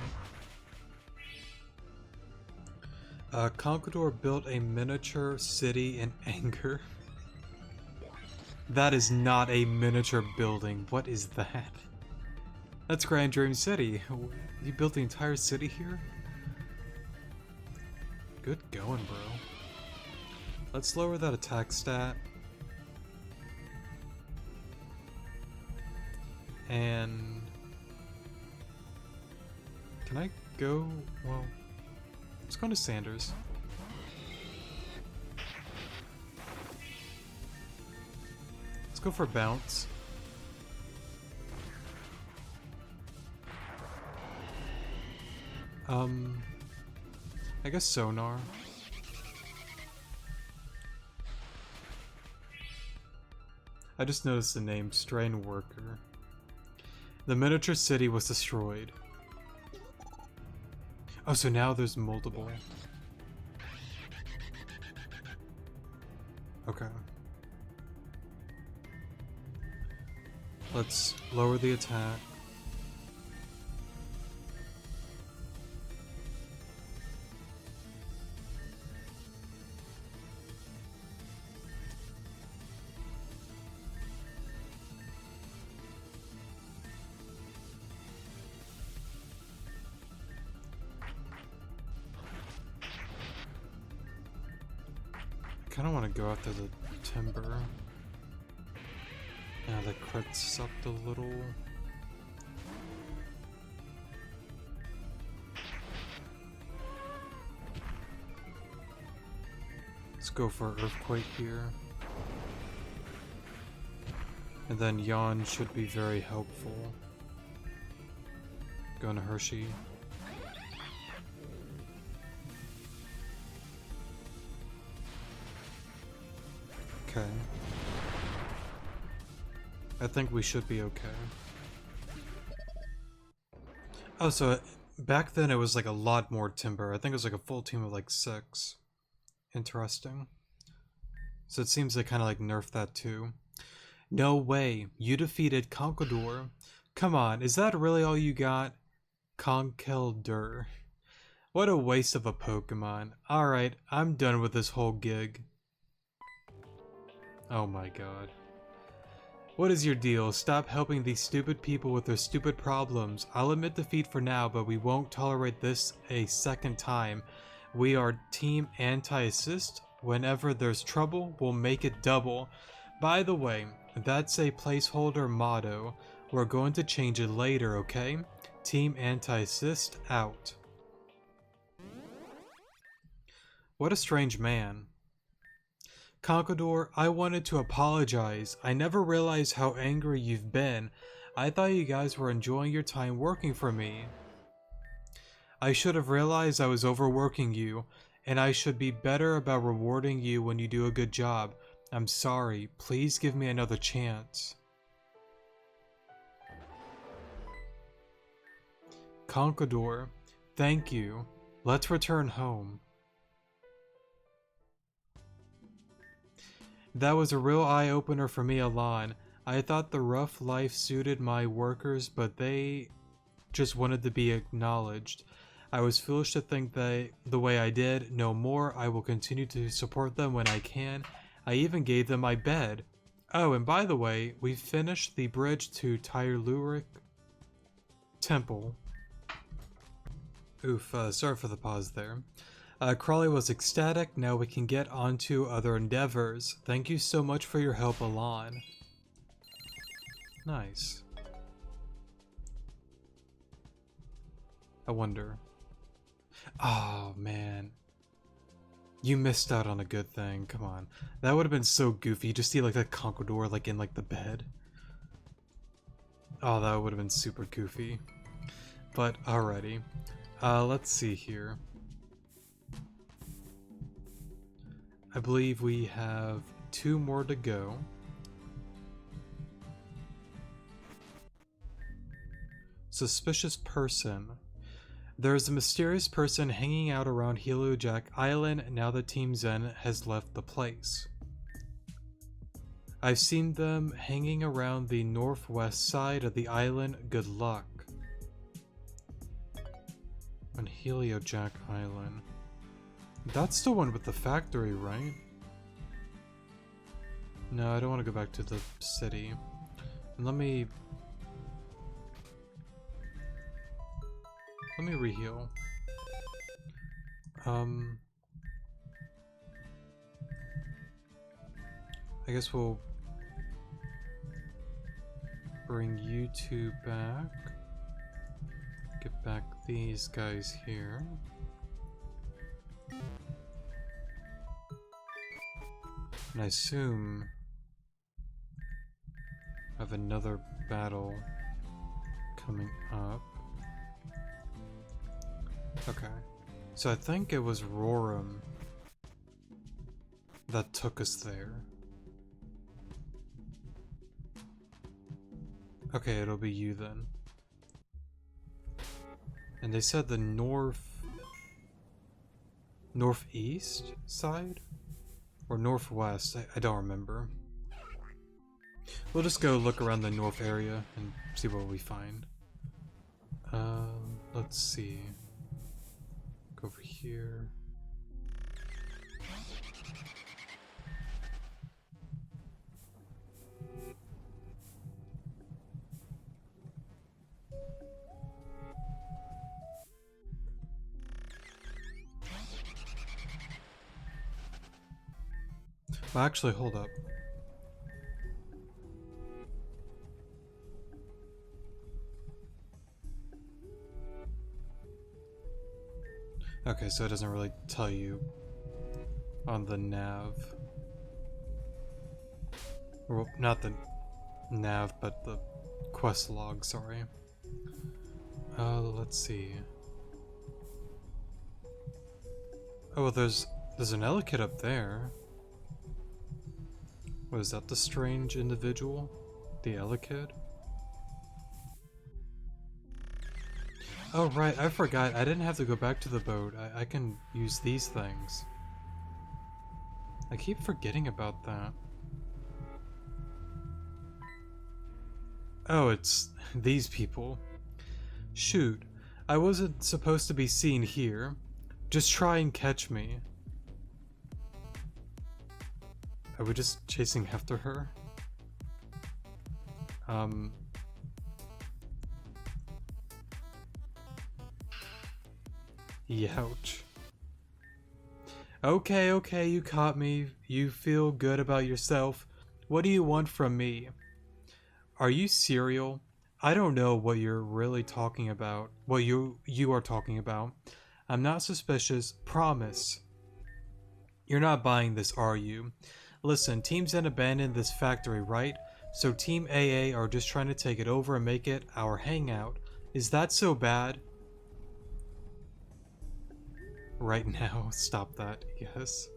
Conquador built a miniature city in anger. That is not a miniature building. What is that? That's Grand Dream City. You built the entire city here? Good going, bro. Let's lower that attack stat. And... can I go... well... let's go to Sanders. Let's go for bounce. I guess sonar. I just noticed the name Strain Worker. The miniature city was destroyed. Oh, so now there's multiple. Okay. Let's lower the attack. I kind of want to go after the Timber. Yeah, the crit sucked a little. Let's go for Earthquake here. And then Yawn should be very helpful. Going to Hershey. Okay. I think we should be okay. Oh, so back then it was like a lot more timber. I think it was like a full team of like 6. Interesting. So it seems they kind of like nerfed that too. No way, you defeated Conkeldurr. Come on, is that really all you got? Conkeldurr. What a waste of a Pokemon. Alright, I'm done with this whole gig. Oh my god. What is your deal? Stop helping these stupid people with their stupid problems. I'll admit defeat for now, but we won't tolerate this a second time. We are Team Anti-Assist. Whenever there's trouble, we'll make it double. By the way, that's a placeholder motto. We're going to change it later, okay? Team Anti-Assist out. What a strange man. Conkeldurr, I wanted to apologize. I never realized how angry you've been. I thought you guys were enjoying your time working for me. I should have realized I was overworking you, and I should be better about rewarding you when you do a good job. I'm sorry. Please give me another chance. Conkeldurr, thank you. Let's return home. That was a real eye-opener for me, Alon. I thought the rough life suited my workers, but they just wanted to be acknowledged. I was foolish to think that the way I did. No more. I will continue to support them when I can. I even gave them my bed. Oh, and by the way, we finished the bridge to Tyrluric Temple. Oof, sorry for the pause there. Crawley was ecstatic. Now we can get on to other endeavors. Thank you so much for your help, Alon. Nice. I wonder. Oh, man. You missed out on a good thing. Come on. That would have been so goofy. You just see like that Conkeldurr like in like the bed. Oh, that would have been super goofy. But alrighty. Let's see here. I believe we have 2 more to go. Suspicious person. There is a mysterious person hanging out around Heliojack Island now that Team Zen has left the place. I've seen them hanging around the northwest side of the island. Good luck. On Heliojack Island. That's the one with the factory, right? No, I don't want to go back to the city. Let me reheal. I guess we'll bring you 2 back. Get back these guys here. And I assume I have another battle coming up. Okay. So I think it was Roram that took us there. Okay, it'll be you then. And they said the northeast side? Or northwest, I don't remember. We'll just go look around the north area and see what we find. Let's see. Go over here. Well, actually, hold up. Okay, so it doesn't really tell you on the nav. Well, not the nav, but the quest log, sorry. Let's see. Oh, well, there's an Elekid up there. Was that the strange individual? The Ella kid? Oh right, I forgot. I didn't have to go back to the boat. I can use these things. I keep forgetting about that. Oh, it's these people. Shoot, I wasn't supposed to be seen here. Just try and catch me. Are we just chasing after her? Youch. Okay, you caught me. You feel good about yourself. What do you want from me? Are you serial? I don't know what you're really talking about. What you are talking about. I'm not suspicious. Promise. You're not buying this, are you? Listen, Team Zen abandoned this factory, right? So Team AA are just trying to take it over and make it our hangout. Is that so bad? Right now, stop that, yes.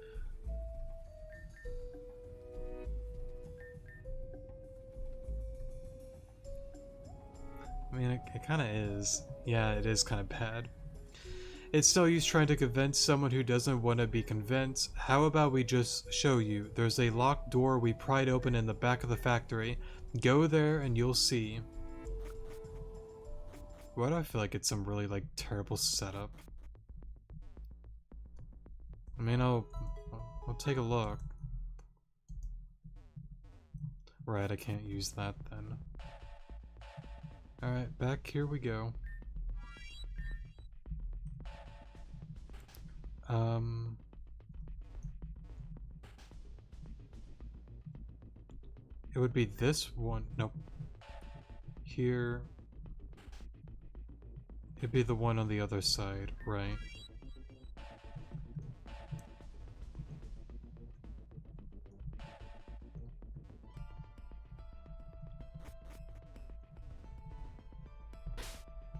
I mean, it kind of is. Yeah, it is kind of bad. It's no use trying to convince someone who doesn't want to be convinced. How about we just show you? There's a locked door we pried open in the back of the factory. Go there and you'll see. Why do I feel like it's some really, like, terrible setup? I mean, I'll take a look. Right, I can't use that then. Alright, back here we go. It would be this one. Nope. Here. It'd be the one on the other side, right?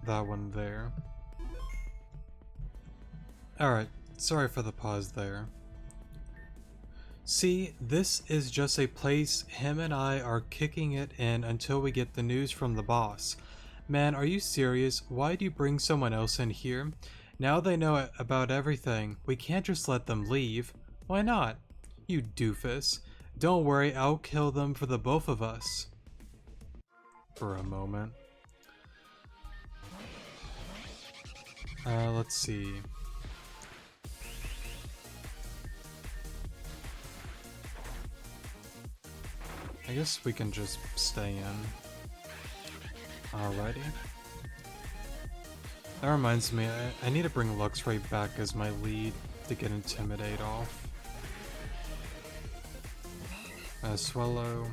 That one there. Alright, sorry for the pause there. See, this is just a place him and I are kicking it in until we get the news from the boss. Man, are you serious? Why do you bring someone else in here? Now they know about everything. We can't just let them leave. Why not? You doofus. Don't worry, I'll kill them for the both of us. For a moment. Let's see. I guess we can just stay in. Alrighty. That reminds me, I need to bring Luxray back as my lead to get Intimidate off. Swallow.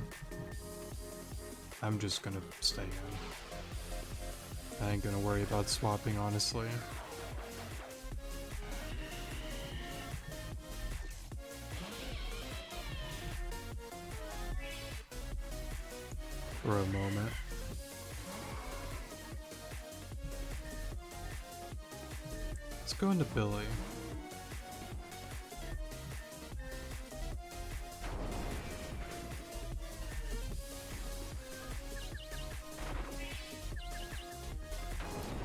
I'm just gonna stay in. I ain't gonna worry about swapping, honestly. For a moment. Let's go into Billy.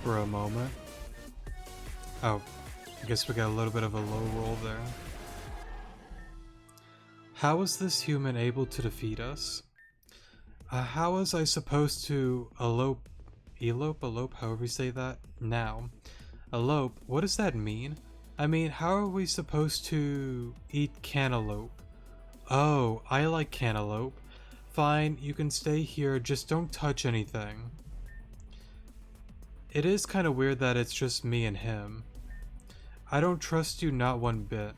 For a moment. Oh, I guess we got a little bit of a low roll there. How was this human able to defeat us? How was I supposed to elope, however you say that? Now, elope, what does that mean? I mean, how are we supposed to eat cantaloupe? Oh, I like cantaloupe. Fine, you can stay here, just don't touch anything. It is kind of weird that it's just me and him. I don't trust you not one bit.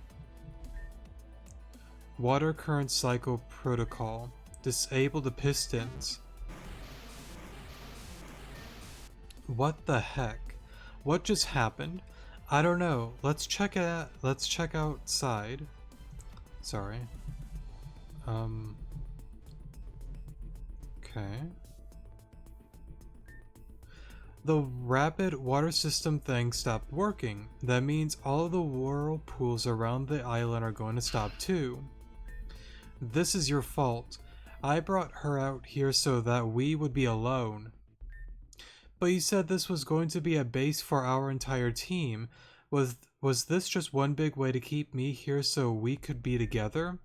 Water current cycle protocol. Disable the pistons. What the heck? What just happened? I don't know. Let's check outside. Sorry. Okay. The rapid water system thing stopped working. That means all of the whirlpools around the island are going to stop too. This is your fault. I brought her out here so that we would be alone. But you said this was going to be a base for our entire team. Was this just one big way to keep me here so we could be together?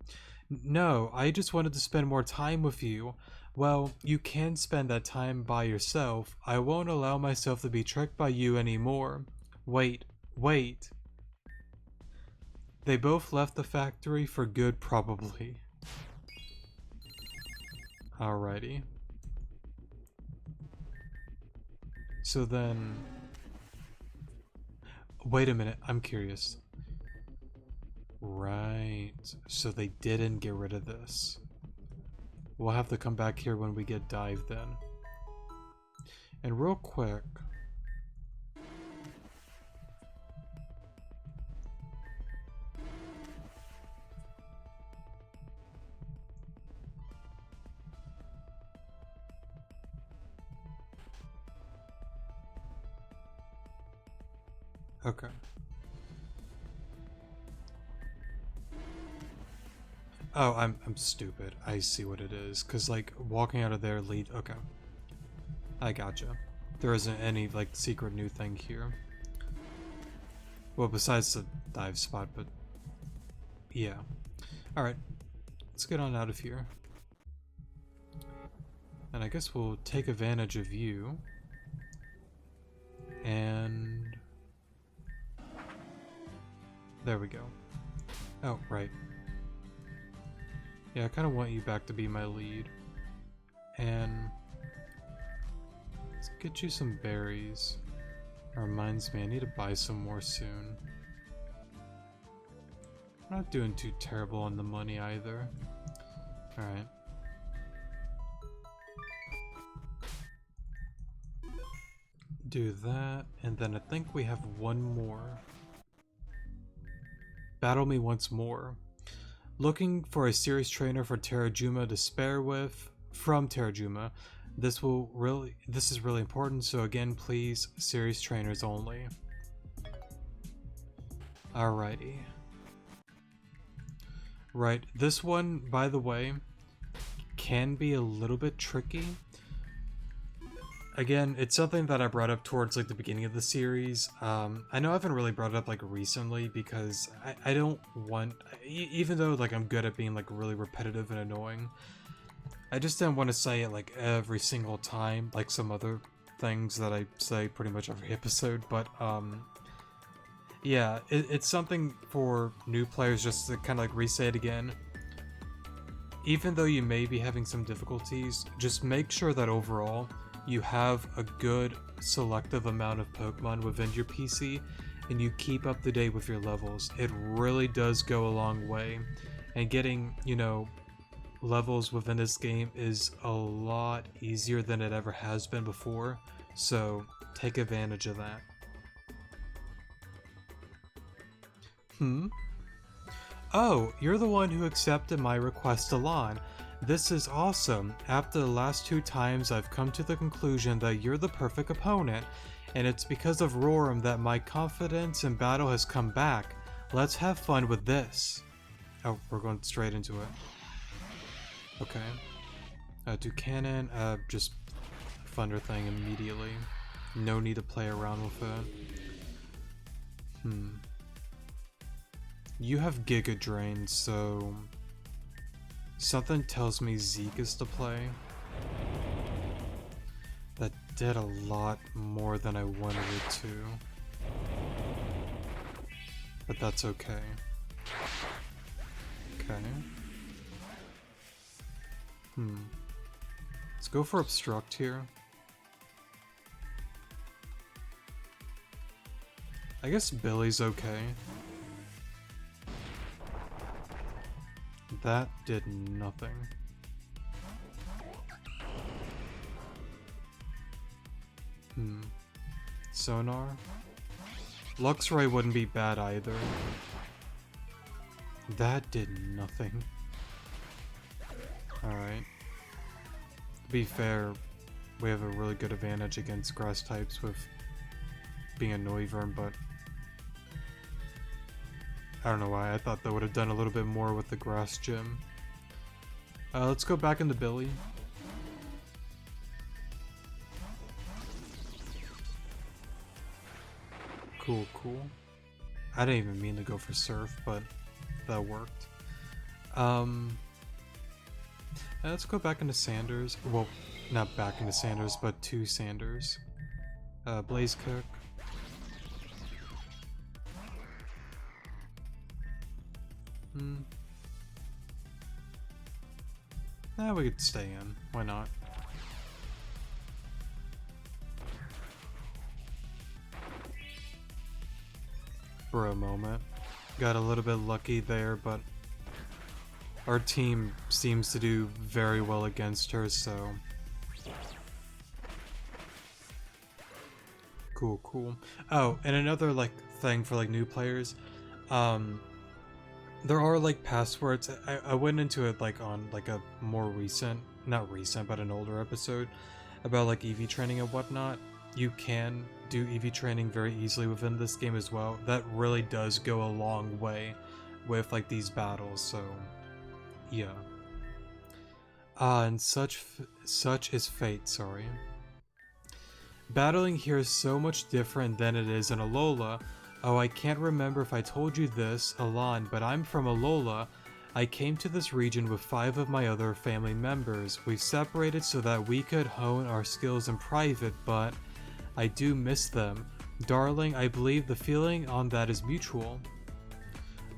No, I just wanted to spend more time with you. Well, you can spend that time by yourself. I won't allow myself to be tricked by you anymore. Wait, wait. They both left the factory for good, probably. Alrighty. So then... Wait a minute, I'm curious. Right, so they didn't get rid of this. We'll have to come back here when we get dived then. And real quick... Okay. Oh, I'm stupid. I see what it is. Cause like walking out of there lead. Okay, I gotcha. There isn't any like secret new thing here. Well, besides the dive spot, but yeah. All right, let's get on out of here. And I guess we'll take advantage of you. And there we go. Oh, right. Yeah, I kind of want you back to be my lead. And let's get you some berries. That reminds me, I need to buy some more soon. I'm not doing too terrible on the money either. Alright. Do that, and then I think we have one more. Battle me once more. Looking for a series trainer for Terajuma to spare with from Terajuma. This is really important, so again, please, series trainers only. Alrighty. Right, this one, by the way, can be a little bit tricky. Again, it's something that I brought up towards like the beginning of the series. I know I haven't really brought it up like recently because I don't want, even though like I'm good at being like really repetitive and annoying, I just didn't want to say it like every single time, like some other things that I say pretty much every episode. But yeah, it's something for new players just to kind of like re-say it again. Even though you may be having some difficulties, just make sure that overall you have a good selective amount of Pokemon within your PC and you keep up to date with your levels. It really does go a long way, and getting, you know, levels within this game is a lot easier than it ever has been before, so take advantage of that. Oh, you're the one who accepted my request, Alon. This is awesome. After the last 2 times, I've come to the conclusion that you're the perfect opponent, and it's because of Roram that my confidence in battle has come back. Let's have fun with this. Oh, we're going straight into it. Okay. Do cannon, just thunder thing immediately. No need to play around with it. You have Giga Drain, so... something tells me Zeke is to play. That did a lot more than I wanted it to. But that's okay. Okay. Let's go for Obstruct here. I guess Billy's okay. That did nothing. Sonar? Luxray wouldn't be bad either. That did nothing. Alright. To be fair, we have a really good advantage against grass types with being a Noivern, but I don't know why, I thought that would have done a little bit more with the grass gym. Let's go back into Billy. Cool, cool. I didn't even mean to go for Surf, but that worked. Let's go back into Sanders. Well, not back into Sanders, but to Sanders. Blaze Cook. We could stay in. Why not? For a moment. Got a little bit lucky there, but our team seems to do very well against her, so... Cool, cool. Oh, and another, like, thing for, like, new players. There are, like, passwords. I went into it, like, on, like, a more recent... Not recent, but an older episode about, like, EV training and whatnot. You can do EV training very easily within this game as well. That really does go a long way with, like, these battles, so... Yeah. And such is fate, sorry. Battling here is so much different than it is in Alola. Oh, I can't remember if I told you this, Alan, but I'm from Alola. I came to this region with 5 of my other family members. We've separated so that we could hone our skills in private, but I do miss them. Darling, I believe the feeling on that is mutual.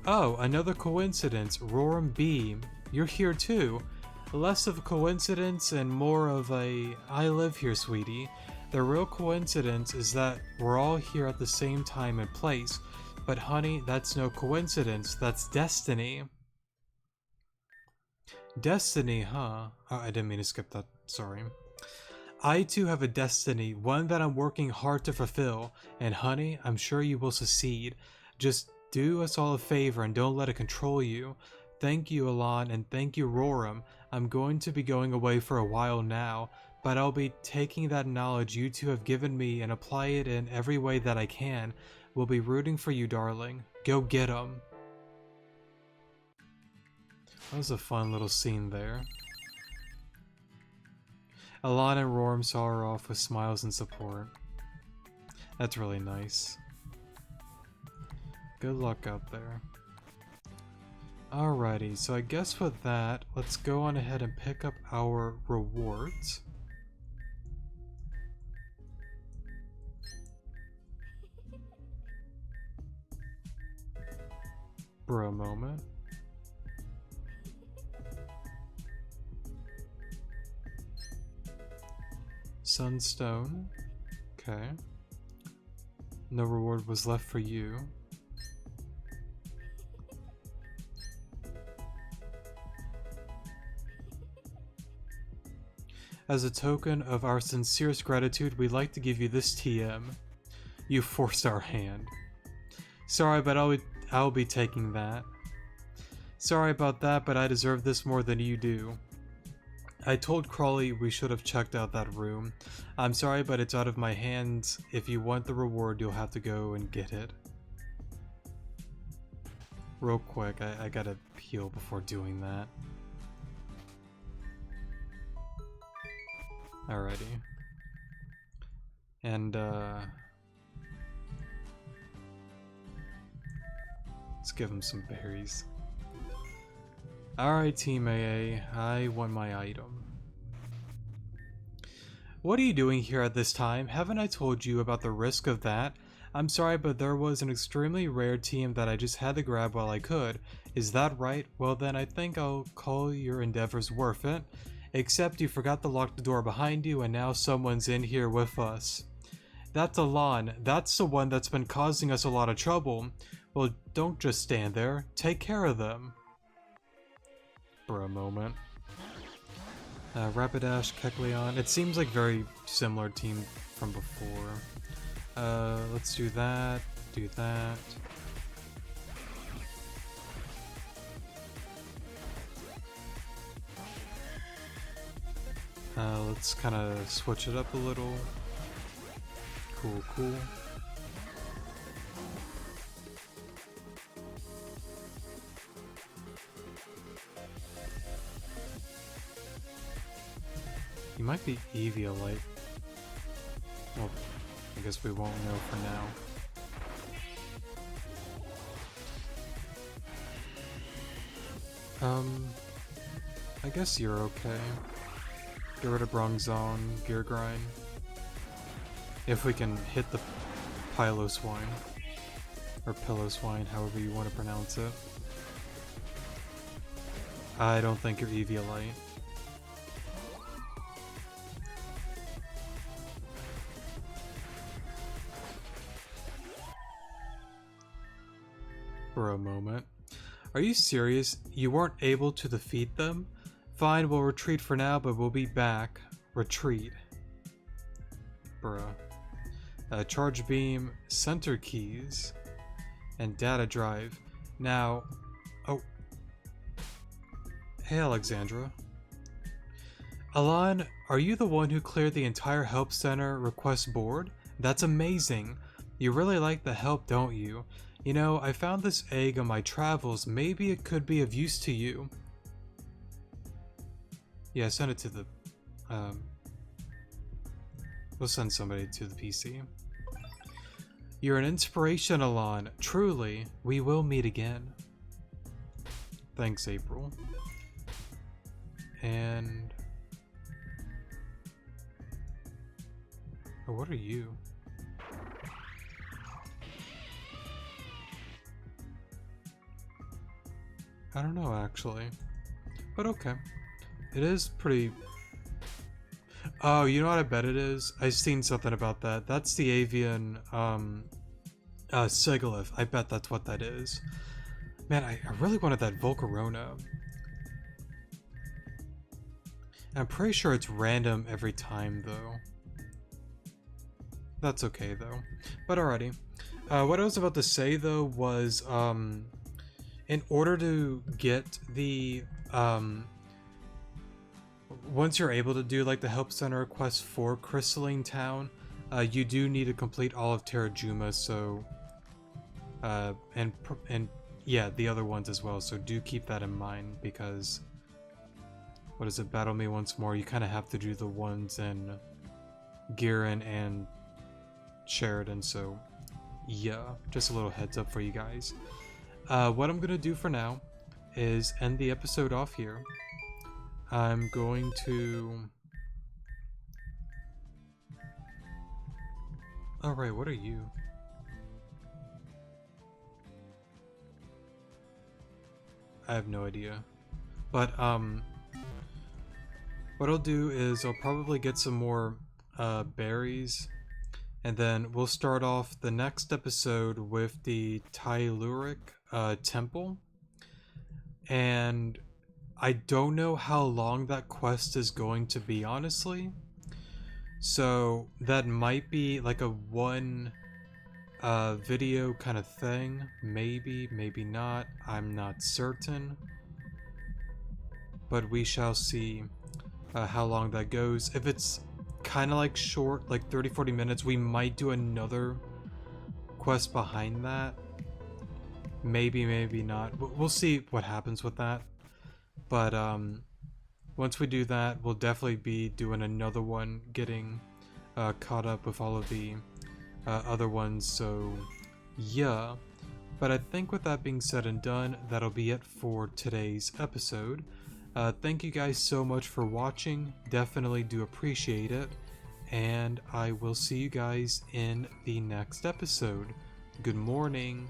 Oh, another coincidence. Roram B. You're here too. Less of a coincidence and more of a I live here, sweetie. The real coincidence is that we're all here at the same time and place. But honey, that's no coincidence. That's destiny. Destiny, huh? Oh, I didn't mean to skip that. Sorry. I too have a destiny, one that I'm working hard to fulfill. And honey, I'm sure you will succeed. Just do us all a favor and don't let it control you. Thank you, Alan, and thank you, Roram. I'm going to be going away for a while now, but I'll be taking that knowledge you two have given me and apply it in every way that I can. We'll be rooting for you, darling. Go get 'em. That was a fun little scene there. Alan and Roram saw her off with smiles and support. That's really nice. Good luck out there. Alrighty, so I guess with that, let's go on ahead and pick up our rewards. For a moment. Sunstone. Okay. No reward was left for you. As a token of our sincerest gratitude, we'd like to give you this TM. You forced our hand. Sorry, but I'll be taking that. Sorry about that, but I deserve this more than you do. I told Crawley we should have checked out that room. I'm sorry, but it's out of my hands. If you want the reward, you'll have to go and get it. Real quick, I gotta heal before doing that. Alrighty. And, let's give him some berries. Alright, Team AA, I want my item. What are you doing here at this time? Haven't I told you about the risk of that? I'm sorry, but there was an extremely rare team that I just had to grab while I could. Is that right? Well then I think I'll call your endeavors worth it. Except you forgot to lock the door behind you and now someone's in here with us. That's Alon. That's the one that's been causing us a lot of trouble. Well, don't just stand there. Take care of them. For a moment. Rapidash, Kecleon. It seems like very similar team from before. Let's do that. Do that. Let's kind of switch it up a little. Cool, cool. You might be Eviolite. Well, I guess we won't know for now. I guess you're okay. Get rid of Bronzong, Gear Grind. If we can hit the Piloswine. Or Piloswine, however you want to pronounce it. I don't think you're Eviolite. For a moment. Are you serious? You weren't able to defeat them? Fine, we'll retreat for now, but we'll be back. Retreat. Bruh. Charge Beam, Center Keys, and Data Drive. Now... Oh. Hey, Alexandra. Alon, are you the one who cleared the entire Help Center request board? That's amazing. You really like the help, don't you? You know, I found this egg on my travels. Maybe it could be of use to you. Yeah, send it to the... We'll send somebody to the PC. You're an inspiration, Alon. Truly, we will meet again. Thanks, April. And... Oh, what are you? I don't know, actually. But okay. It is pretty... Oh, you know what I bet it is? I've seen something about that. That's the avian, Sigilyph. I bet that's what that is. Man, I really wanted that Volcarona. I'm pretty sure it's random every time, though. That's okay, though. But alrighty. What I was about to say, though, was, in order to get the, once you're able to do, like, the Help Center request for Crystalline Town, you do need to complete all of Terrajuma, so, and yeah, the other ones as well, so do keep that in mind, because, what is it, Battle Me Once More, you kind of have to do the ones in Giran and Sheridan, so, yeah, just a little heads up for you guys. What I'm gonna do for now is end the episode off here. I'm going to... Alright, what are you? I have no idea. But, what I'll do is I'll probably get some more, berries. And then we'll start off the next episode with the Telluric, temple. And... I don't know how long that quest is going to be, honestly. So that might be like a one video kind of thing. Maybe, maybe not. I'm not certain. But we shall see how long that goes. If it's kind of like short, like 30-40 minutes, we might do another quest behind that. Maybe, maybe not. We'll see what happens with that. But once we do that, we'll definitely be doing another one, getting caught up with all of the other ones, so yeah. But I think with that being said and done, that'll be it for today's episode. Thank you guys so much for watching, definitely do appreciate it, and I will see you guys in the next episode. Good morning.